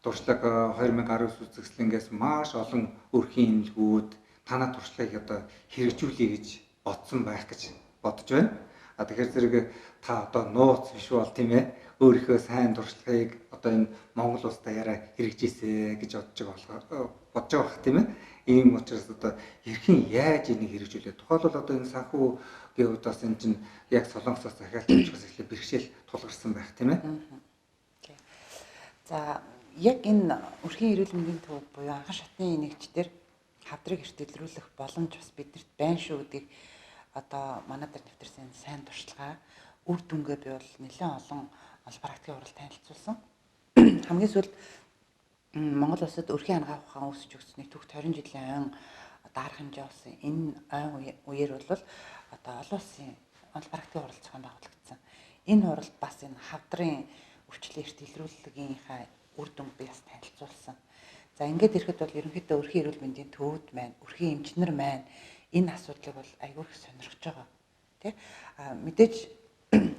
дуршлаг 2019 үзэсгэлэнгээс маш олон өрхийн эмнэлгүүд танаа туршлагыг одоо хэрэгжүүлэе гэж бодсон байх гэж бодож байна. Тэгэхээр зэрэг та одоо нууц биш бол тийм ээ өөрийнхөө сайн туршлагыг одоо энэ Монгол улсад яриа хэрэгжүүлсэ гэж бодож байгаа бах тийм ээ. Ийм учраас одоо хэрхэн яаж энийг хэрэгжүүлээ. Тухайлбал одоо энэ санхүүгийн хувьд бас энэ чинь яг Солонгосоос захиалт авчихсан эхлээ бэрхшээл тулгарсан байх тийм ээ. За яг энэ өрхийн эрүүл мэндийн төв буюу анхан шатны нэгжтэр хавдрыг эрт илрүүлэх боломж бас бидэрт байна шүү гэдгийг одоо манай дээр нэвтэрсэн сайн туршлага үр дүнгээ би бол нэлээд олон практикийн уралд танилцуулсан. Хамгийн сүүлд Монгол улсад өрхийн ангаа ухаан үүсэж өгснөний түүх 20 жилийн ойн одоо арга хэмжээ болсон энэ ойн үеэр бол одоо олон улсын практикийн уралд зохион байгуулагдсан. Энэ уралд бас энэ хавдрын өвчлөлийн эрт илрүүлгийнхаа үр дүнг би бас танилцуулсан. За ингээд ирэхэд бол ерөнхийдөө өрхийн эрүүл мэндийн төвд маань өрхийн эмчнэр маань энэ асуудлыг бол аягүй их сонирхож байгаа. Тэ? Мэдээж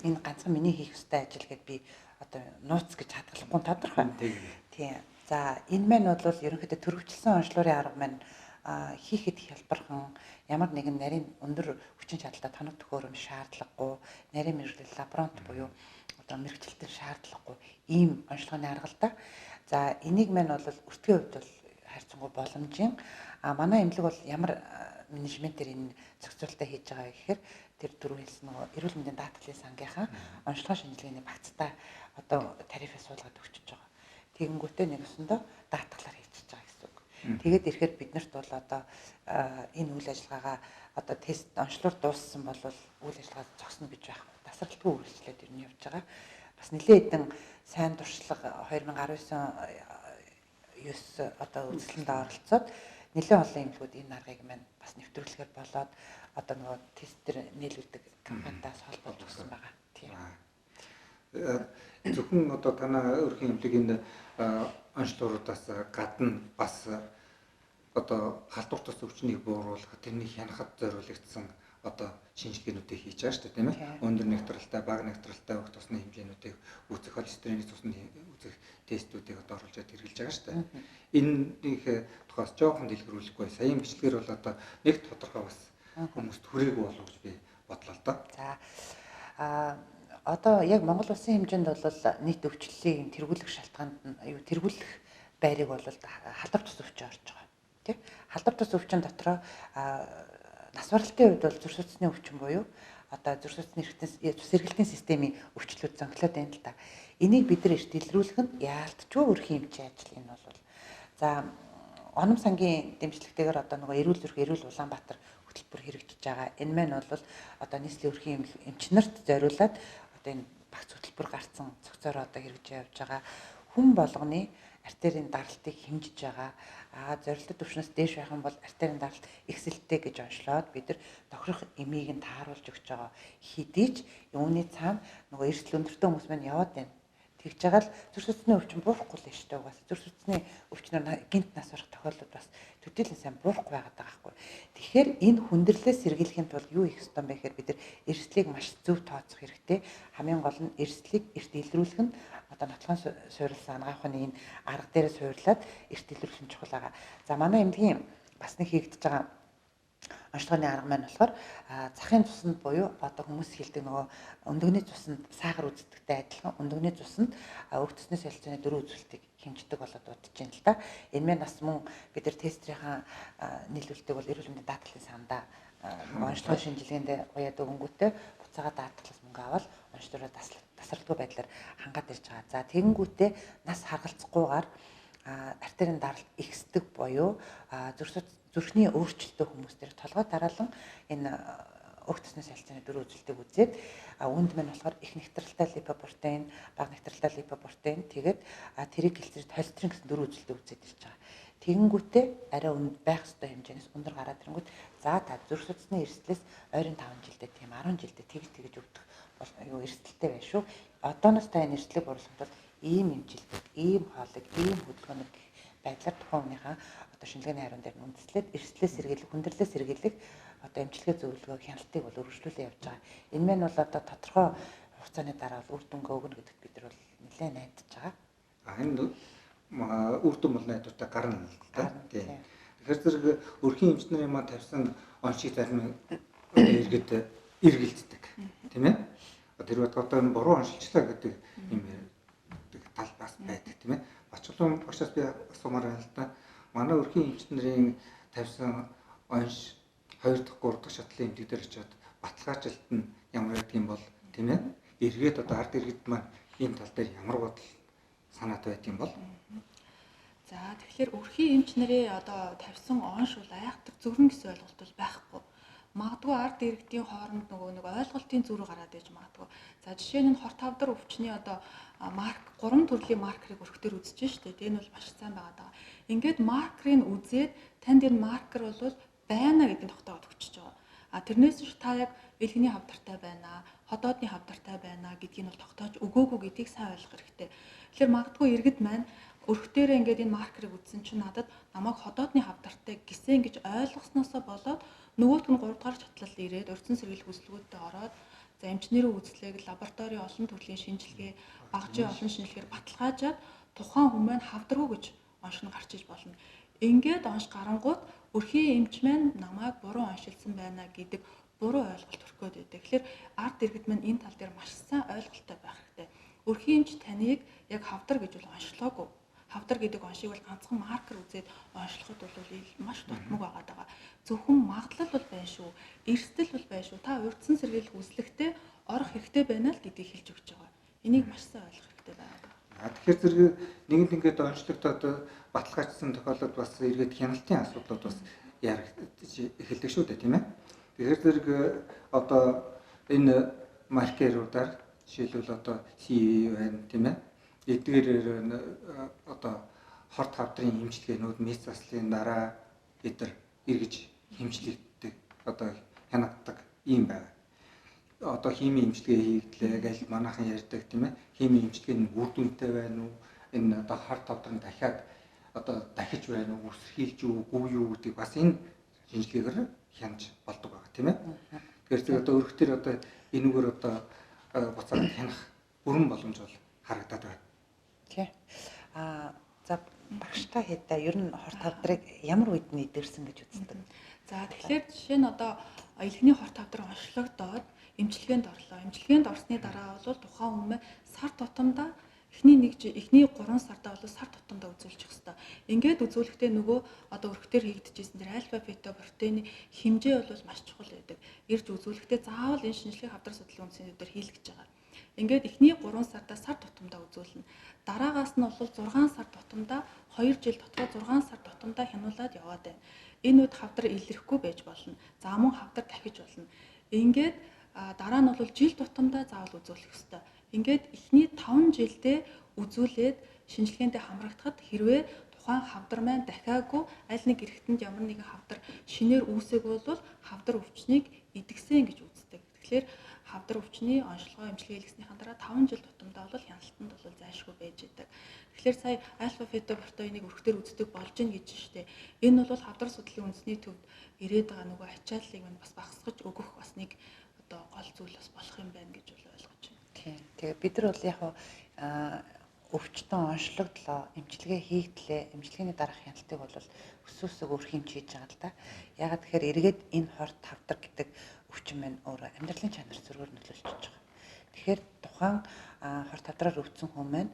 энэ ганцхан миний хийх ёстой ажил гэдээ би одоо нууц гэж хадгалахгүй тодорхой. Тийм. За энэ маань бол ерөнхийдөө төрөвчлсөн онцлогын арга маань хийхэд хялбархан ямар нэгэн нарийн өндөр хүчин чадалтай тоног төхөөрөм шаардлагагүй, нарийн мэрэгжил лаборант буюу одоо мэрэгчлэлтэн шаардлагагүй ийм онцлогын арга л да. За энийг маань бол өртгийн хувьд бол харьцангуй боломжийн. Манай эмнэлэг бол ямар менежментээр энэ зохицуулалтаа хийж байгаа гэхээр тэр дөрөв хэлсэн нөгөө эрүүл мэндийн даатгалын сангийнхаа онцлогын шинжилгээний багцтай одоо тарифыг суулгаад өгчөж байгаа. Тэгэнгүүтээ нэгсэндээ даатгалаар хийчихэж байгаа гэсэн үг. Тэгээд ирэхээр биднэрт бол одоо энэ үйл ажиллагаагаа одоо тест онцлогоор дууссан бол үйл ажиллагаа зогсно гэж байх тасралтгүй үргэлжлээд ирнэ явж байгаа. Бас нэлээд хэдэн сайн туршлага 2019 одоо үзэсгэлэнд оролцоод нэлээд олон эмнэлгүүд энэ аргыг маань бас нэвтрүүлэхээр болоод одоо нөгөө тестер нийлүүлдэг компаниудаас холбоод өгсөн байгаа. Тийм. Зөвхөн одоо танаа өрхийн эмнэлгийн онцлогооруудаас гадна бас одоо халдвартаас өвчнийг бууруулах, тэрнийг хянахад зориулагдсан одоо шинжилгээнүүдийг хийж байгаа шүү дээ, тийм ээ. Өндөр нэгтралтай, бага нэгтралтай өгөх тусны хэмжээнүүдийг үзэх, холестериний цусны үзэх тестүүдийг одоо оруулж хэрэгжилж байгаа шүү дээ. Энэнийг тухайс жоохон дэлгэрүүлэхгүй. Саяын бичлэгээр бол одоо нэг тодорхой бас хүмүүст хүрээгүй болов гэж би бодлоо л доо. За одоо яг Монгол улсын хэмжээнд бол нийт өвчлөлийн тэргүүлэх шалтгаанд нь тэргүүлэх байрыг бол халдвар тус өвчин орж байгаа. Тэ? Халдвар тус өвчин дотроо нас баралтын хувьд бол зүрх судасны өвчин буюу одоо зүрх судасны сэргэлтийн системийн өвчлүүд зөнхлөд байна л да. Энийг бид нар эрт илрүүлэх нь яалтчгүй өрхийн эмчийн ажил энэ бол. За оном сангийн дэмжлэгтэйгээр одоо нөгөө эрүүл зүрх эрүүл Улаанбаатар хөтөлбөр хэрэгжиж байгаа. Энэ маань бол одоо нийслэлийн өрхийн эмчнэрт зориулаад одоо энэ багц хөтөлбөр гарцсан цогцоор одоо хэрэгжиж явж байгаа. Хүн болгоны артерийн даралтыг хэмжиж байгаа. Зорилттой түвшнээс дээш байх юм бол артерийн даралт ихсэлттэй гэж онцлоод бид нар тохирох эмийг нь тааруулж өгч байгаа. Хэдий ч юуны цаана нөгөө эрсдэл өндөртэй хүмүүс маань яваад байна. Тэгж байгаа л зүрх судасны өвчин буурахгүй л шүү дээ. Угаасаа зүрх судасны өвчнөр гинт нас барах тохиолдол бас төдийлөн сайн буурахгүй байгаад байгаа байхгүй. Тэгэхээр энэ хүндрэлээ сэргийлэхийн тулд юу хийх ёстой бэ гэхээр бид нар эрсдлийг маш зөв тооцох хэрэгтэй. Хамгийн гол нь эрсдлийг эрт илрүүлэх нь одоо нотлохын суурилсан анагаах ухааны энэ арга дээрээ суурлаад эрт илрүүлэх нь чухал байгаа. За манай эмнэлгийн бас нэг хийгдэж байгаа онцлогооны арга маань болохоор захын цуснд буюу одоо хүмүүс хэлдэг нөгөө өндөгний цуснд сахар үздэгтэй адилхан өндөгний цуснд өг төсний солилцооны дөрөв үзүүлэлтийг хэмждэг болоод удаж байна л да. Энэ маань бас мөн бид нар тестрийнхаа нийлүүлэлтийг бол эрүүл мэндийн даатгалын сандаа онцлогоо шинжилгээндээ уяад өгөнгүүтээ буцаага даатгалаас мөнгө аваад онцлогоо тасралтгүй байдлаар хангаад ирж байгаа. За тэгэнгүүтээ нас харгалзахгүйгээр артерийн даралт ихсдэг буюу зүрхний өөрчлөлтөө хүмүүстээр толгой дараалан энэ өг төсний солилцооны дөрөв үзүүлэлтийг үзээд үүнд маань болохоор их нэгтралтай липопротеин, бага нэгтралтай липопротеин тэгээд тэрийг хэлцэж холестерин гэсэн дөрөв үзүүлэлтийг үзээд ирж байгаа. Тэгэнгүүтээ арай өнд байх ёстой хэмжээс өндөр гараад ирэнгүүт за та зүрх судасны эрсдлээс ойрын 5 жилдээ тийм 10 жилдээ тэгж өгдөг бол юу эрсдэлтэй байна шүү. Одооноос та энэ эрсдлийг борлуулахад бол ийм эмчилдэг, ийм хоолыг, ийм хөдөлгөөнийг байдлаар тухайн хүнийхээ одоо шинжилгээний хариун дээр үндэслээд эрсдлээ сэргийлэх, хүндрэлээ сэргийлэх одоо эмчилгээ зөвлөгөө хяналтыг бол өргөжлүүлээ явж байгаа. Энэ маань бол одоо тодорхой хугацааны дараа бол үр дүнгээ өгнө гэдэгт бид нар бол нэлээд найдаж байгаа. Энэ үр дүн бол найдвартай гарна л да. Тийм. Тэгэхээр зэрэг өрхийн эмч нарын маань тавьсан онцгийг зарим иргэд эргэлддэг тийм ээ. Тэр одоо энэ буруу оншилчлаа гэдэг юм тал бас байдаг тийм ээ. Бачуулан багшаас би асуумаар байна л да. Манай өрхийн эмч нарын тавьсан онш 2 дахь 3 дахь шатлын эмнэлэг дээр очиод баталгаажилт нь ямар байдаг юм бол тийм ээ. Эргээд одоо ард иргэд маань энэ тал дээр ямар бодол санаад байдаг юм бол. За тэгэхээр өрхийн эмч нарын одоо тавьсан онш бол айхдаг зүрхэн гэсэн ойлголт бол байхгүй. Магадгүй ард иргэдийн хооронд нөгөө нэг ойлголтын зөрүү гараад иж магадгүй. За жишээ нь хорт тавдар өвчний одоо марк 3 төрлийн маркерыг өрхтөр үзэж штэ. Энэ бол маш сайн байгаа. Ингээд маркерыг үзээд танд энэ маркер бол байна гэдэг нь тогтоогод өгчөж байгаа. А тэрнээс ч та яг элхний хавдартай байна, ходоодны хавдартай байна гэдгийг нь бол тогтоож өгөөгүй гэдгийг сайн ойлгох хэрэгтэй. Тэгэхээр магадгүй иргэд маань өрхтөрөө ингээд энэ маркерыг үзсэн чинь надад намайг ходоодны хавдартай гэсэн гэж ойлгосноосоо болоод нөгөөт нь 3 дугаар шатлалд ирээд урьдчилан сэргийлэх үзлэгүүдтэй ороод за эмчнэрийн үзлэгийг лаборатори олон төрлийн шинжилгээ, багжийн олон шинжилгээр баталгаажаад тухайн хүмүүс хавдаргүй гэж онш нь гарч иж болно. Ингээд онш гарангууд өрхийн эмч маань намайг буруу оншилсан байна гэдэг буруу ойлголт өрх гээд байдаг. Тэгэхээр ард иргэд маань энэ тал дээр маш сайн ойлголттой байх хэрэгтэй. Өрхийн эмч таныг яг хавдар гэж бол оншлоогүй. Хавдар гэдэг оншийг бол ганцхан маркер үзээд онцлоход бол маш дутмаг байгаа. Зөвхөн магадлал бол байна шүү. Эрсдэл бол байна шүү. Та урьдчилан сэргийлэх үзлэгтээ орох хэрэгтэй байна л гэдгийг хэлж өгч байгаа. Энийг маш сайн ойлгох хэрэгтэй байна. Тэгэхээр зэрэг нэгэнт ингээд онцлогдоод баталгаажсан тохиолдолд бас эргээд хяналтын асуудлууд бас яригдж эхэлдэг шүү дээ тийм ээ. Тэгэхээр зэрэг одоо энэ маркеруудаар жишээлбэл одоо CE байна тийм ээ. Эдгээр одоо хорт хавдрын эмчилгээнүүд мэс заслын дараа эдгээр эргэж хэмжлэгддэг одоо хянагддаг юм байна. Одоо химийн эмчилгээ хийгдлээ гэж манайхан ярьдаг тийм ээ. Химийн эмчилгээ нь үр дүнтэй байна уу? Энэ одоо хорт хавдрын дахиад одоо дахиж байна уу? Үсрхийлж юу, гүү юу гэдэг бас энэ шинжилгээгээр хянаж болдог байгаа тийм ээ. Тэгэхээр зэрэг одоо өргөтөр одоо энэгээр одоо буцаад хянах бүрэн боломж бол харагдаад байна. Тий. За багштай хэдэ ер нь хорт хавдрыг ямар үед мэдэрсэн гэж үздэг? За тэгэхээр жишээ нь одоо элхний хорт хавдар онцлогдоод эмчилгээнд орлоо. Эмчилгээнд орсны дараа бол тухайн хүмүүс сар тутамдаа эхний 3 сардаа бол сар тутамдаа үзүүлчих хэвээр. Ингээд үзүүлэхдээ нөгөө одоо өргөтөр хийгдэжсэн тэр альфа бета протеины хэмжээ бол маш чухал байдаг. Ирж үзүүлэхдээ заавал энэ шинжилгээ хавдар судлалын үндэсний дээр хийлгэж байгаа. Ингээд эхний 3 сардаа сар тутамдаа үзүүлнэ. Дараагаас нь бол 6 сар тутамдаа 2 жил дотор 6 сар тутамдаа хянуулаад яваад байна. Энэ үед хавдар илэрхгүй байж болно. За мөн хавдар дахиж болно. Ингээд дараа нь бол жил тутамдаа заавал үзүүлэх ёстой. Ингээд эхний 5 жилдээ үзүүлээд шинжилгээндээ хамрагдахад хэрвээ тухайн хавдар маань дахиагүй аль нэг эргэтэнд ямар нэгэн хавдар шинээр үүсээгүй бол хавдар өвчнийг идэгсэн гэж үздэг. Тэгэхээр хавдар өвчний онцлогоо эмчилгээ хийлгэснийхэн дараа 5 жил тутамдаа бол хяналтанд бол зайлшгүй байж идэг. Тэгэхээр сая альфа бета протеиныг өргөтөр үздэг болж гин гэж штэ. Энэ бол хавдар судлалын үндэсний төвд ирээд байгаа нөгөө ачааллыг мань бас багасгаж өгөх бас нэг одоо гол зүйл бас болох юм байна гэж бол ойлгож байна. Тийм. Тэгээ бид нар бол яг өвчтөн онцлогдлоо, эмчилгээ хийгдлээ, эмчилгээний дараах хяналтыг бол өсөөсөө өрхийн хийж байгаа л да. Ягаад тэгэхээр эргээд энэ хорт хавдар гэдэг өвчин маань өөрөө амьдралын чанар зөргөөр нөлөөлж байгаа. Тэгэхээр тухайн хорт хавдраар өвдсөн хүмүүс маань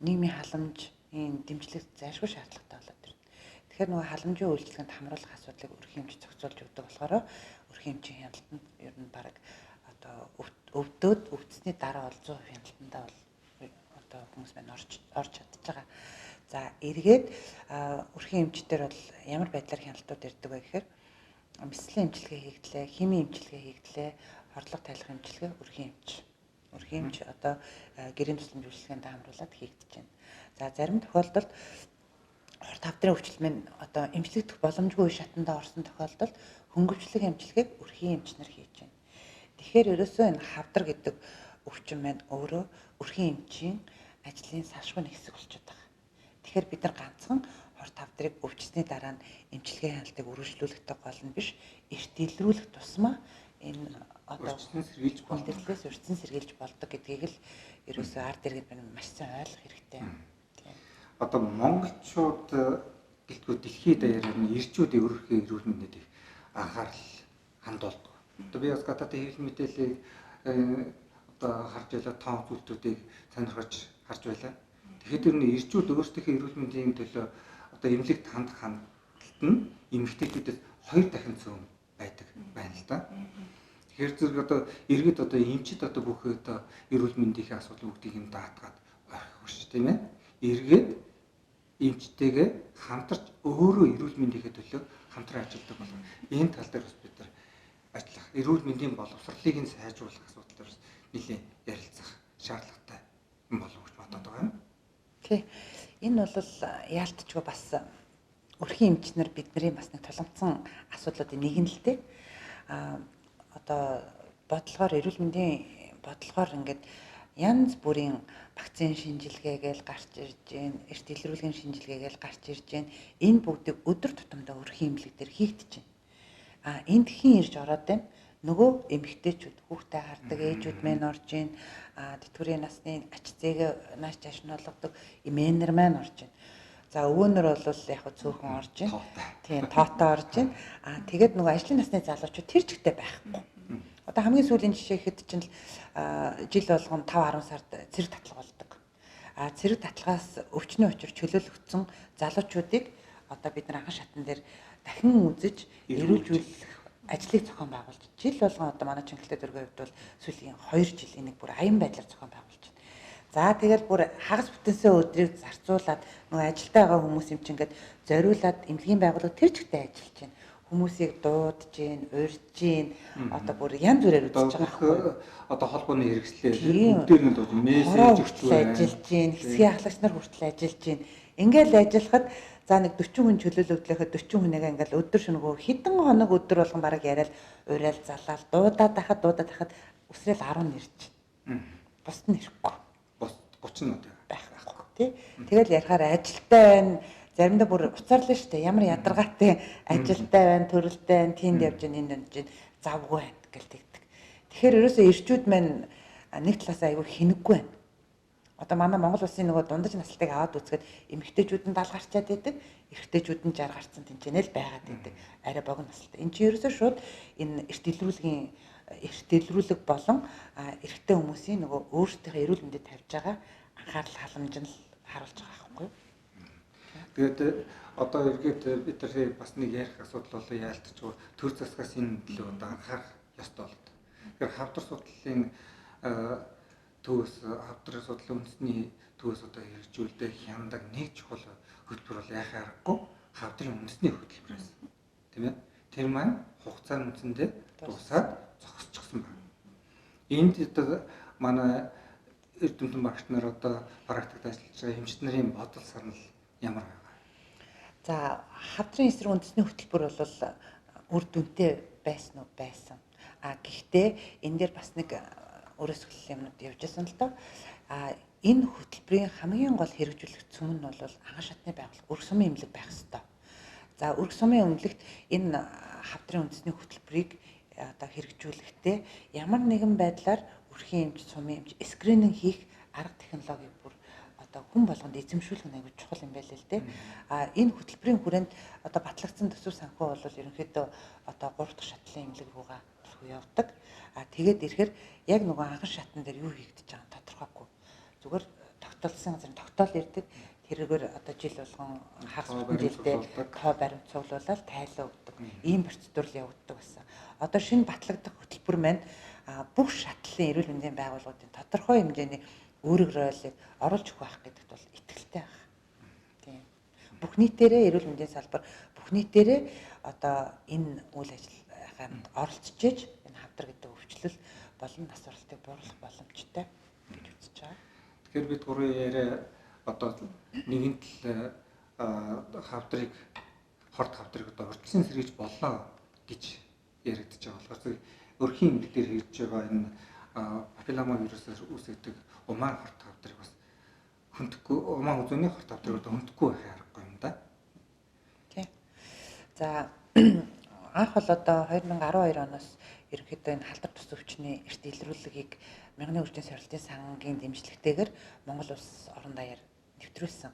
нийгмийн халамж, энэ дэмжлэг зайлшгүй шаардлагатай болоод ирнэ. Тэгэхээр нөгөө халамжийн үйлчлэгэнд хамруулах асуудлыг өрхийн эмч зохицуулж өгдөг болохоор өрхийн эмчийн хяналтанд ер нь баг одоо өвдөд өвдсөний дараа бол 100% хяналтандаа бол одоо хүмүүс маань орж чадж байгаа. За эргээд өрхийн эмчдэр бол ямар байдлаар хяналтууд ирдэг вэ гэхээр мэслийн эмчилгээ хийгдлээ, химийн эмчилгээ хийгдлээ, хорлох тайлах эмчилгээ өрхийн эмч. Өрхийн эмч одоо гэрийн тусламж үйлчилгээнд хамруулад хийгдэж байна. За зарим тохиолдолд хорт хавдрын өвчл маань одоо эмчлэгдэх боломжгүй шатанда орсон тохиолдолд хөнгөвчлэг эмчилгээг өрхийн эмч нар хийж байна. Тэгэхээр ерөөсөө энэ хавдар гэдэг өвчин маань өөрөө өрхийн эмчийн ажлын салшгүй нэг хэсэг болчиход байгаа. Тэгэхээр бид нар ганцхан хорт хавдрыг өвчсөний дараа нь эмчилгээ хяналтыг үргэлжлүүлэхтэй гол нь биш, эрт илрүүлэх тусмаа энэ одоо үйлдвэрлэлээс урьдчилан сэргийлж болдог гэдгийг л ерөөсөө ард иргэд маань маш сайн ойлгох хэрэгтэй. Одоо монголчууд Гэлтгүй дэлхийд даяараа нь ирчүүдийн өргөхийн эрүүл мэндэд их анхаарал хандуулдаг. Одоо би бас гадаадын хэвлэл мэдээллийг одоо харж байлаа, тоон зүйлтүүдийг сонирхож харж байлаа. Тэгэхээр тэр нь ирчүүд өөрсдийнхөө эрүүл мэндийн төлөө одоо эмнэлэгт хандах хандлт нь эмэгтэйчүүдэд 2 дахин цөм байдаг байна л да. Тэгэхээр зэрэг одоо иргэд одоо эмчид одоо бүх одоо эрүүл мэндийн асуудал бүгдийг нь даатгаад орхих биш тийм ээ. Иргэд эмчтэйгээ хамтарч өөрөө эрүүл мэндийн төлөө хамтран ажилладаг болов. Энэ тал дээр бас бид нар ажиллах, эрүүл мэндийн боловсролыг нь сайжруулах асуудал дээр нэлээд ярилцах шаардлагатай болов гэж бодоод байгаа юм. Тий. Энэ бол яалтчгүй бас өрхийн эмчнэр бидний бас нэг тулгамдсан асуудлуудын нэг нь л дээ. Одоо бодлогоор эрүүл мэндийн бодлогоор ингээд янз бүрийн вакцины шинжилгээгээл гарч ирж байна, эрт илрүүлгийн шинжилгээгээл гарч ирж байна. Энэ бүгдийг өдөр тутамдаа өрхийн эмнэлэг дээр хийгдэж байна. Энд хэн ирж ороод байна? Нөгөө эмэгтэйчүүд, хүүхдээ хардаг ээжүүд мэн орж байна. Тэтгэврийн насны ач зээгээ нааш чааш нь олгодог эмээнэр маань орж байна. За өвөөнөр бол яг цөөхөн орж байна. Тийм, тоотой орж байна. Тэгээд нөгөө ажлын насны залуучууд тэр чигтээ байхгүй. Одоо хамгийн сүүлийн жишээ ихэд чинь жил болгон 5-10 сард цэрэг татлага болдог. Цэрэг татлагаас өвчнөө учир чөлөөлөгдсөн залуучуудыг одоо бид нар анхан шатан дээр дахин үзэж эрүүлжүүлэх ажлыг зохион байгуулж жил болгон одоо манай Чингэлтэй дөрвийн хувьд бол сүүлийн 2 жил энийг бүр аян байдлаар зохион байгуулж байна. За тэгэл бүр хагас бүтэнсээ өдрийг зарцуулаад нөгөө ажилдаа байгаа хүмүүс юм чинь ингээд зориулаад эмнэлгийн байгууллага тэр чигтээ ажиллаж байна. Хүмүүсийг дуудаж гин, урьж гин, одоо бүр янз бүрээр үзэж байгаа байхгүй. Одоо холбооны хэрэгслээ бүгдээр нь дууд мессеж өгчөө ажиллаж гин, хэсгийн ахлагч нар хүртэл ажиллаж гин. Ингээл ажиллахад за нэг 40 хүн чөлөөлөгдлөөхөд 40 хүнийгээ ингээл өдөр шөнөгөө хэдэн хоног өдөр болгон бараг яриад уриал залаал дуудаад хахад үсрээл 10 нэрч. Бусд нь ирэхгүй. Бус 30 нь байхгүй тий. Тэгэл ярихаар ажилтай байна. Заримдаа бүр уцаарлаа штэ. Ямар ядаргаатай ажилтай байна, төрөлтэй байна, тийнд явж гин энд явж гин завгүй байна гэл тэгдэг. Тэгэхээр ерөөсөө ирчүүд маань нэг талаас аягүй хинэггүй байна. Одоо манай Монгол улсын нөгөө дундаж наслтыг аваад үзэхэд эмэгтэйчүүд нь 70 гарчаад байдаг, эрэгтэйчүүд нь 60 гарцсан тэнцэнэл байгаад байдаг. Арай богино наслтай. Энд чинь ерөөсөө шууд энэ эрт илрүүлэг болон эрэгтэй хүмүүсийн нөгөө өөрсдийнхөө эрүүл мэндэд тавьж байгаа анхаарал халамж нь харуулж байгаа байхгүй юу? Тэгээд одоо эргээд бид нар бас нэг ярих асуудал болоо яалтчгүй төр засгаас энэ төлөө одоо анхаарах ёстой болдог. Тэгэхээр хавдар судлалын төвөөс хавдар судлалын үндэсний төвөөс одоо хэрэгжүүлдэг хяндаг нэг чухал хөтөлбөр бол яхаа аргагүй хавдрын үндэсний хөтөлбөрөөс тийм ээ. Тэр маань хугацааны үндсэндээ дуусаад зогсчихсон байна. Энд одоо манай эрдэмтэн багш нар одоо практикт ажиллаж байгаа эмчид нарын бодол санал ямар вэ? За хавдрын эсрэг үндэсний хөтөлбөр бол үр дүнтэй байсан уу байсан. Гэхдээ энэ дээр бас нэг өрөөсгөл юмнууд явж байсан л доо. Энэ хөтөлбөрийн хамгийн гол хэрэгжүүлэх цөм нь бол анхан шатны байгууллага өрг сумын эмнэлэг байх ёстой. За өрг сумын эмнэлэгт энэ хавдрын үндэсний хөтөлбөрийг одоо хэрэгжүүлэхдээ ямар нэгэн байдлаар өрхийн эмч, сумын эмч скрининг хийх арга технологиг бүр одоо хүн болгонд эзэмшүүлэх нь аягүй чухал юм байл л дээ. Энэ хөтөлбөрийн хүрээнд одоо батлагдсан төсөв санхүү бол ерөнхийдөө одоо 3 дахь шатлалын эмнэлэг рүүгээ явдаг. Тэгээд ирэхээр яг нөгөө анхан шатн дээр юу хийгдэж байгаа нь тодорхойгүй. Зүгээр тогтолцсон газрын тогтоол ирдэг. Тэрээр одоо жил болгон хагас жилдээ тоо баримт цуглуулаад тайлаа өгдөг. Ийм процедур л явагддаг байсан. Одоо шинэ батлагдах хөтөлбөр маань бүх шатлалын эрүүл мэндийн байгууллагуудын тодорхой хэмжээний өөрөг роолыг оруулж өгөх байх гэдэгт бол итгэлтэй байна. Тийм. Бүх нийтээрээ эрүүл мэндийн салбар бүх нийтээрээ одоо энэ үйл ажиллагаанд оролцож иж энэ хавдар гэдэг өвчлөл болон нас баралтыг бууруулах боломжтой гэж үзэж байгаа. Тэгэхээр бид гурван яриа одоо нэгэн тал хавдрыг хорт хавдрыг одоо урьдчилан сэргийж боллоо гэж яригдчих байгаа болохоор өрхийн эмнэлэг дээр хийж байгаа энэ папиллома вирусээр үүсгдэг умаан хорт хавдрыг бас хөндөхгүй умаан үзүүний хорт хавдрыг одоо хөндөхгүй байх аргагүй юм да. Тийм. За анх бол одоо 2012 оноос ерөнхийдөө энэ халдвар тус өвчний эрт илрүүлгийг Мянганы үржлийн сорилтын сангийн дэмжлэгтэйгээр Монгол улс орон даяар нэвтрүүлсэн.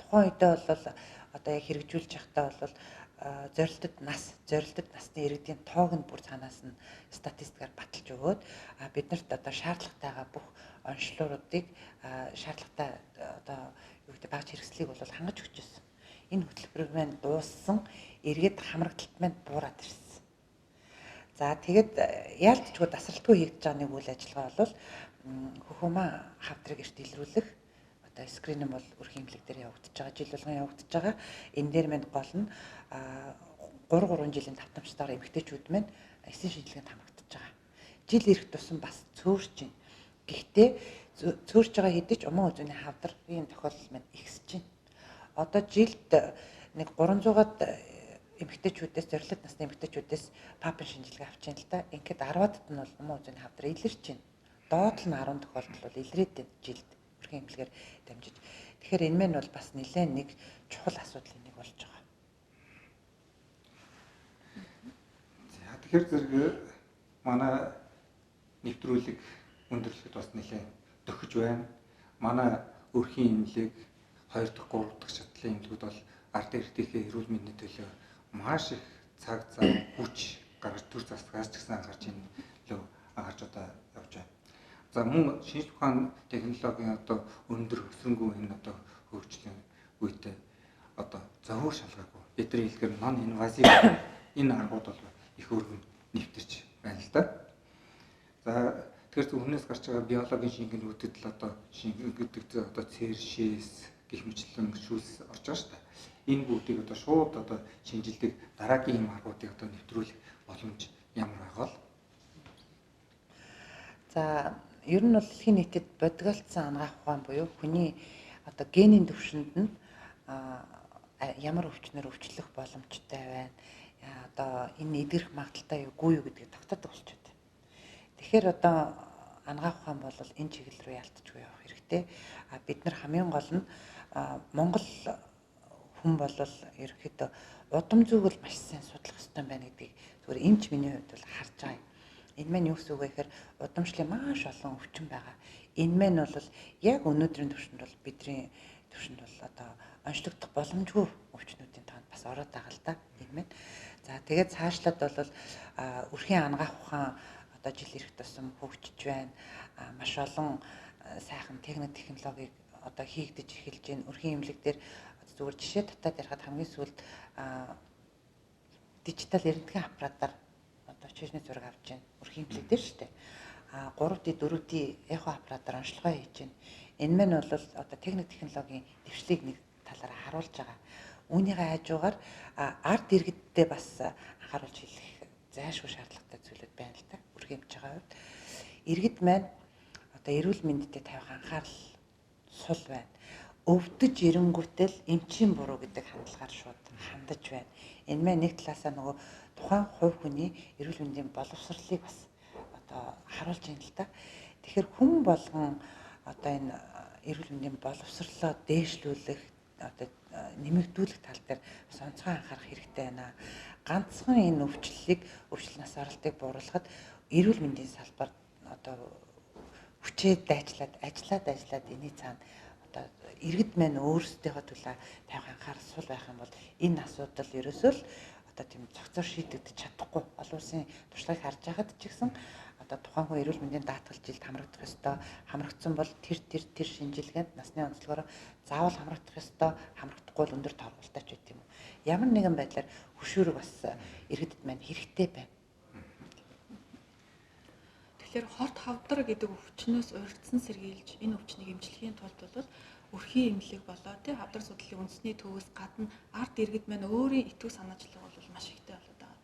Тухайн үедээ бол одоо яг хэрэгжүүлж байхдаа бол зорилтод насны иргэдийн тоог нь бүр цаанаас нь статистикаар баталж өгөөд биднэрт одоо шаардлагатайгаа бүх онцлогуудыг шаардлагатай одоо юу гэдэг багц хэрэгслийг бол хангаж өгч ирсэн. Энэ хөтөлбөр маань дууссан, иргэд хамрагдалт маань буураад ирсэн. За тэгээд яалтчгүй тасралтгүй хийгдэж байгаа нэг үйл ажиллагаа бол хөхөмөө хавдрыг эрт илрүүлэх одоо скрининг бол өрхийн эмнэлэг дээр явагдаж байгаа, жил болгон явагдаж байгаа. Энэ дээр маань гол нь 3 жилийн давтамжтайгаар эмэгтэйчүүд маань эсийн шинжилгээнд хамрагдаж байгаа. Жил ирэх тусам бас цөөрч байна. Гэхдээ цөөрч байгаа хэдий ч уман үзүүний хавдрын тохиолдол маань ихсэж байна. Одоо жилд нэг 300-аад эмэгтэйчүүдээс зорилт насны эмэгтэйчүүдээс папын шинжилгээ авч байна л да. Ингээд 10-аад нь бол уман үзүүний хавдар илэрч байна. Доод нь 10 тохиолдол бол илрээд байна жилд өрхийн эмнэлгээр дамжиж. Тэгэхээр энэ мэн бол бас нэлээд нэг чухал асуудлын нэг болж байгаа. За тэгэхээр зэрэг манай нэвтрүүлэг өндөрлөхөд бас нэлээд төгсөж байна. Манай өрхийн эмнэлэг 2 дахь 3 дахь шатлалын эмнэлгүүд бол ард иргэдийнхээ эрүүл мэндийн төлөө маш их цаг зав хүч гаргаж төр засгаас ч гэсэн анхаарч энэ лөө анхаарч одоо явж байна. За мөн шинжлэх ухааны технологийн одоо өндөр өсрөнгөө энэ одоо хөгжлийн үедээ одоо зовоо шалгаагүй бидний хэлэхээр non invasive энэ аргууд бол их өргөн нэвтэрч байна л да. За тэгэхээр өмнөөс гарч байгаа биологийн шингэнүүдэд л одоо шингэдэг одоо цэршээс гэх мэтлэн шүүс орж байгаа шүү дээ. Энэ бүгдийг одоо шууд одоо шинжилдэг дараагийн юм аргуудыг одоо нэвтрүүлэх боломж ямар байгаа л. За ер нь бол дэлхийн нийтэд бодгалцсан анагаах ухаан буюу хүний одоо генийн түвшинд нь ямар өвчнөр өвчлөх боломжтой байна. Одоо энэ эдгэрэх магадaltaй юу юу гэдгийг тогтоодог болчиход байна. Тэгэхээр одоо анагаах ухаан бол энэ чиглэл рүү ялтчгүй явах хэрэгтэй. Бид нар хамгийн гол нь Монгол хүн бол ерөнхийдөө удам зүг бол маш сайн судлах хэрэгтэй байна гэдгийг зүгээр эмч миний хувьд бол харж байгаа. Энэ маань юу гэсэн үг вэ гэхээр удамшлын маш олон өвчин байгаа. Энэ маань бол яг өнөөдрийн түвшинд бол бидний түвшинд бол одоо онцлогдох боломжгүй өвчнүүдийн тоонд бас ороод байгаа л да. Энэ маань. За тэгээд цаашлаад бол өрхийн анагаах ухаан одоо жил ирэх тусам хөгжиж байна. Маш олон сайхан технологиг одоо хийгдэж эхэлж байна. Өрхийн эмнэлэг дээр зүгээр жишээ татаад ярихад хамгийн сүүлд дижитал эрдэнэтгэн аппаратаар одоо чижний зураг авч байна. Өрхийн эмнэлэг дээр шүү дээ. 3D 4D эхо аппаратаар онцлогоо хийж байна. Энэ маань бол одоо технологийн дэвшлиг нэг талаараа харуулж байгаа. Үүнийгээ хажуугаар ард иргэддээ бас анхааруулж хэлэх зайлшгүй шаардлагатай зүйлүүд байна л да. Өрхийн эмч байгаа үед иргэд маань одоо эрүүл мэндэд тавих анхаарал сул байна. Өвдөж ирэнгүүтэл эмчийн буруу гэдэг хандлагаар шууд хандаж байна. Энэ маань нэг талаасаа нөгөө тухайн хувь хүний эрүүл мэндийн боловсролыг бас одоо харуулж байна л да. Тэгэхээр хүн болгон одоо энэ эрүүл мэндийн боловсролоо дээшлүүлэх одоо нэмэгдүүлэх тал дээр бас онцгой анхаарах хэрэгтэй байна. Ганцхан энэ өвчлөл нас оролтыг бууруулахад эрүүл мэндийн салбар одоо хүчээд ажиллаад эний цаана одоо иргэд маань өөрсдийнхөө төлөө тавих анхаарал сул байх юм бол энэ асуудал ерөөсөө л одоо тийм цогцоор шийдэгдэж чадахгүй. Олон улсын туршлагыг харж байхад ч гэсэн одоо тухайн хүн эрүүл мэндийн даатгалжилд хамрагдах ёстой. Хамрагдсан бол тэр шинжилгээнд насны онцлогоор заавал хамрагдах ёстой. Хамрагдахгүй бол өндөр торгуултай ч гэдэм юм. Ямар нэгэн байдлаар хөшөөрөг бас иргэдэд маань хэрэгтэй байна. Тэгэхээр хорт хавдар гэдэг өвчнөөс урьдчилан сэргийлж энэ өвчнийг эмчлэхийн тулд бол өрхийн эмнэлэг болоо тий хавдар судлалын үндэсний төвөөс гадна ард иргэд маань өөрийн итгүү санаачлал бол маш ихтэй болоод байгаа.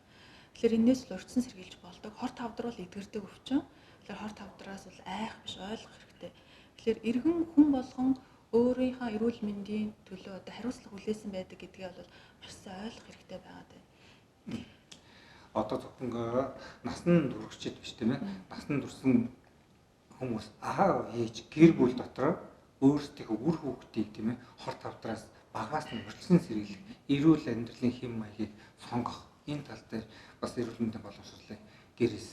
Тэгэхээр энээс л урьдчилан сэргийлж болдог. Хорт хавдар бол эдгэрдэг өвчин. Тэгэхээр хорт хавдраас бол айх биш ойлгох хэрэгтэй. Тэгэхээр иргэн хүн болгон өөрийнхөө эрүүл мэндийн төлөө одоо хариуцлага хүлээсэн байдаг гэдгийг бол маш сайн ойлгох хэрэгтэй байгаа дээ. Одоо зөвхөн насны туршид биш тийм ээ. Насны турсан хүмүүс аав ээж гэр бүл дотор өөрсдийнхөө үр хүүхдийг тийм ээ хорт хавдраас багаас нь урьдчилан сэргийлэх эрүүл амьдралын хэм маягийг сонгох энэ тал дээр бас эрүүл мэндийн боловсролыг гэрээс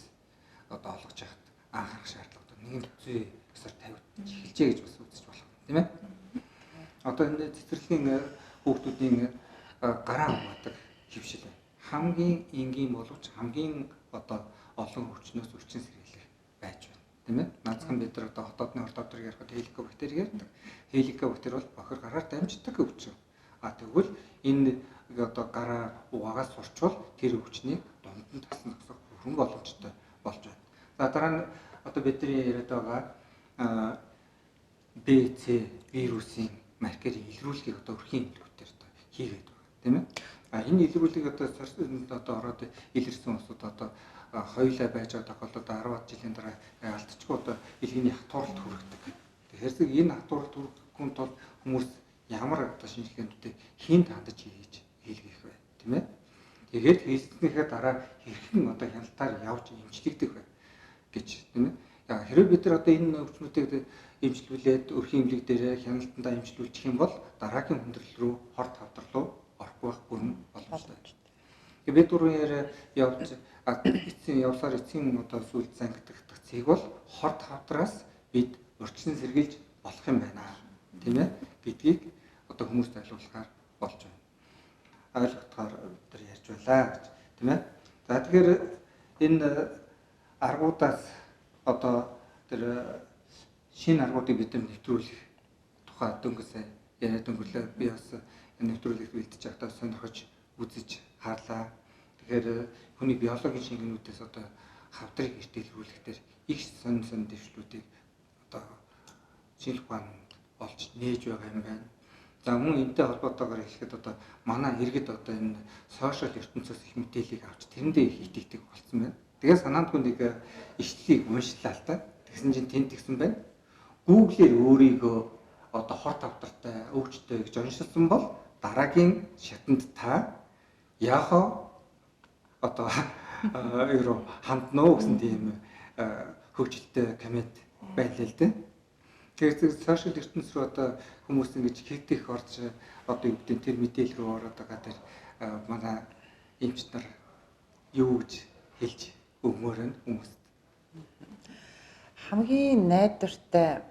одоо олгож яхад анхаарах шаардлагатай. Нэг зүй ёсоор тавьж эхэлжээ гэж бас үзэж болох тийм ээ. Одоо энэ цэцэрлэгийн хүүхдүүдийн гараа угаадаг хөвшил хамгийн энгийн боловч хамгийн одоо олон өвчнөөс өрчин сэргийлэх байж байна. Тийм ээ. Наадхан бид нар одоо хотоодны ордоор ярихад хеликобактер ярьдаг. Хеликобактер бол бохир гараар дамждаг өвчин. Тэгвэл энэ одоо гараа угаагаас сурчвал тэр өвчнийг дунд нь тасна гэсэн бүрэн боломжтой болж байна. За дараа нь одоо бидний яриад байгаа БЦ вирусын маркер илрүүлэхийг одоо өрхийн илрүүлэлтээр одоо хийгээд байгаа тийм ээ. Энэ илрүүлгийг одоо ороод илэрсэн усуд одоо хоёулаа байж байгаа тохиолдолд 10-аад жилийн дараа алдчихгүй одоо илгээний хатууралт хүргэдэг. Тэгэхээр энэ хатууралт хүргэхгүй тул хүмүүс ямар одоо шинжилгээнүүдийг хийн хандаж хийж хийлгэх вэ тийм ээ. Тэгээд хийснийхээ дараа хэрхэн одоо хяналтаар явж эмчлэгдэх вэ гэж тийм ээ. Хэрвээ бид нар одоо энэ өвчнүүдийг эмчлүүлээд өрхийн эмнэлэг дээр хяналтандаа эмчлүүлчих юм бол дараагийн хүндрэл рүү хорт хавдар руу орохгүй байх бүрэн боломжтой. Тэгээд бид түрүүгээр явж явсаар эцсийн одоо сүлд зангидах цэг бол хорт хавдраас бид урьдчилан сэргийлж болох юм байна. Тийм ээ гэдгийг одоо хүмүүст ойлгуулахаар болж байна. Ойлгохоор тэр ярьж байлаа гэж тийм ээ. За тэгэхээр энэ аргуудаас одоо тэр шинэ аргуудыг бид нар нэвтрүүлэх тухай дөнгөсөө яриад өнгөрлөө. Би бас энэ нэвтрүүлгийг бэлдэж байхдаа сонирхож үзэж хаалаа. Тэгэхээр хүний биологийн шингэнүүдээс одоо хавдрыг эртэлрүүлэхдээ их сонин дэвшлүүдийг одоо шинжлэх ухаанд олж нээж байгаа юм байна. За мөн энэтэй холбоотойгоор хэлэхэд одоо манай иргэд одоо энэ сошиал ертөнцөөс их мэдээллийг авч тэрэндээ их итгэдэг болсон байна. Тэгээ санаандгүй нэг ишлэлийг уншлаа л та. Тэгсэн чинь тэнд тэгсэн байна. Google-ээр өөрийгөө одоо хорт хавдартай өвчтэй гэж оншилсан бол дараагийн шатанд та яахаа одоо юу хандноо гэсэн тийм хөгжилтэй коммент байлаа л дээ. Тэгэхээр сошиал ертөнц рүү одоо хүмүүс ингэж хэвдэх орж одоо юу гэдэг тэр мэдээлэл рүү ороод байгаа тэр манай эмч нар юу гэж хэлж өгмөр нь хүмүүст. Хамгийн найдвартай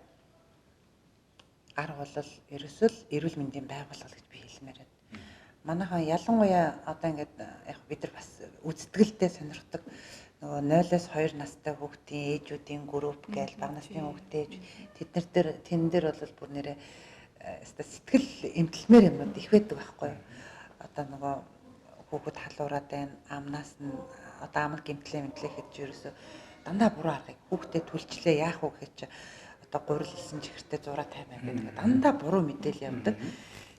арга бол ерөөсөл эрүүл мэндийн байгууллага гэж би хэлмээр байна. Манайхан ялангуяа одоо ингээд яг бид нар бас үздэгэлтэй сонирхдаг нөгөө 0-2 настай хүүхдийн ээжүүдийн групп гээл бага насны хүүхдээж тэн дээр бол бүр нэрээ сэтгэл эмтэлмээр юмнууд их байдаг байхгүй юу. Одоо нөгөө хүүхэд халуураад байна, амнаас нь одоо амд гэмтлээ гэж ерөөсөө дандаа буруу аргыг хүүхдэд түлчлээ яах вэ гэж одоо гурилсан чихэртэй зураа таймаа гэдэг дандаа буруу мэдээлэл явдаг.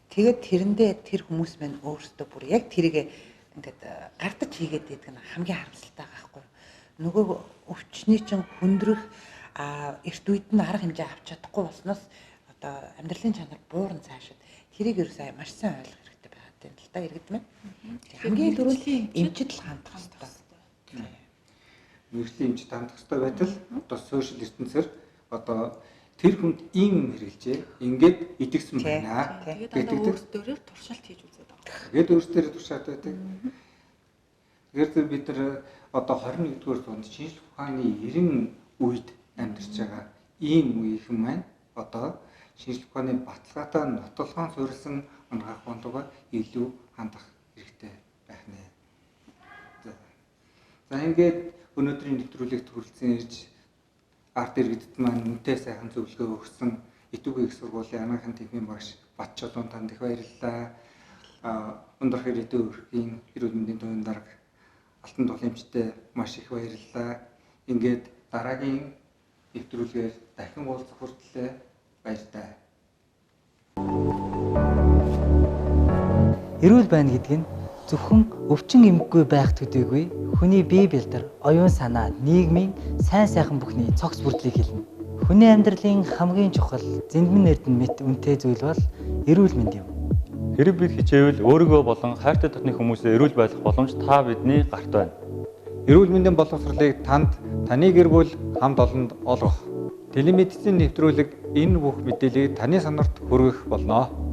Тэгээд тэрэндээ тэр хүмүүс мань өөрсдөө бүр яг тэрийг ингээд гардаж хийгээд байдаг нь хамгийн харамсалтай байгаа байхгүй юу. Нөгөө өвчний чинь хүндрэх эрт үед нь арга хэмжээ авч чадахгүй болсноос одоо амьдралын чанар буурн цаашид тэрийг ерөөсөө маш сайн ойлгох хэрэгтэй байгаа юм л та иргэд мэн. Хамгийн түрүүлийн эмчид л хандах хэрэгтэй. Мэргэжлийн эмчид хандах хэрэгтэй байтал одоо сошиал ертөнцөөр одоо тэр хүнд ийм хэрэгжээ ингээд идэгсэн байна. Тэгээд одоо өөрсдөө туршилт хийж үзээд байгаа. Тэгээд өөрсдөө туршаад байдаг. Тэгэхээр бид нар одоо 21-р зуунд шинжлэх ухааны 90 үед амьдарч байгаа ийм үеийнхэн маань одоо шинжлэх ухааны баталгаатай нотолгоон суурилсан онгаах бондогоо илүү хандах хэрэгтэй байх нэ. За ингээд өнөөдрийн нэвтрүүлэгт хүрэлцэн ирж арт иргэдэд маань үнэтэй сайхан зөвлөгөө өгсөн Итүгийн их сургуулийн анагаахын техникийн багш Батчолон танд их баярлалаа. Өндөр хэрэгтээ өрхийн эрүүл мэндийн төвийн дарга Алтан тулемчтэй маш их баярлалаа. Ингээд дараагийн нэвтрүүлгээр дахин уулзах хүртлээр баярлалаа. Эрүүл байна гэдэг нь зөвхөн өвчин эмггүй байх төдийгүй хүний бие бэлдэр, оюун санаа, нийгмийн сайн сайхан бүхний цогц бүрдлийг хэлнэ. Хүний амьдралын хамгийн чухал зэндмэн эрдэнэ мэт үнэтэй зүйл бол эрүүл мэнд юм. Хэрэг бид хичээвэл өөрийгөө болон хайртай дотны хүмүүсээ эрүүл байх боломж та бидний гарт байна. Эрүүл мэндийн боловсролыг таны гэр бүл хамт олонд олгох. Телемедицин нэвтрүүлэг энэ бүх мэдээллийг таны сонорт хүргэх болно.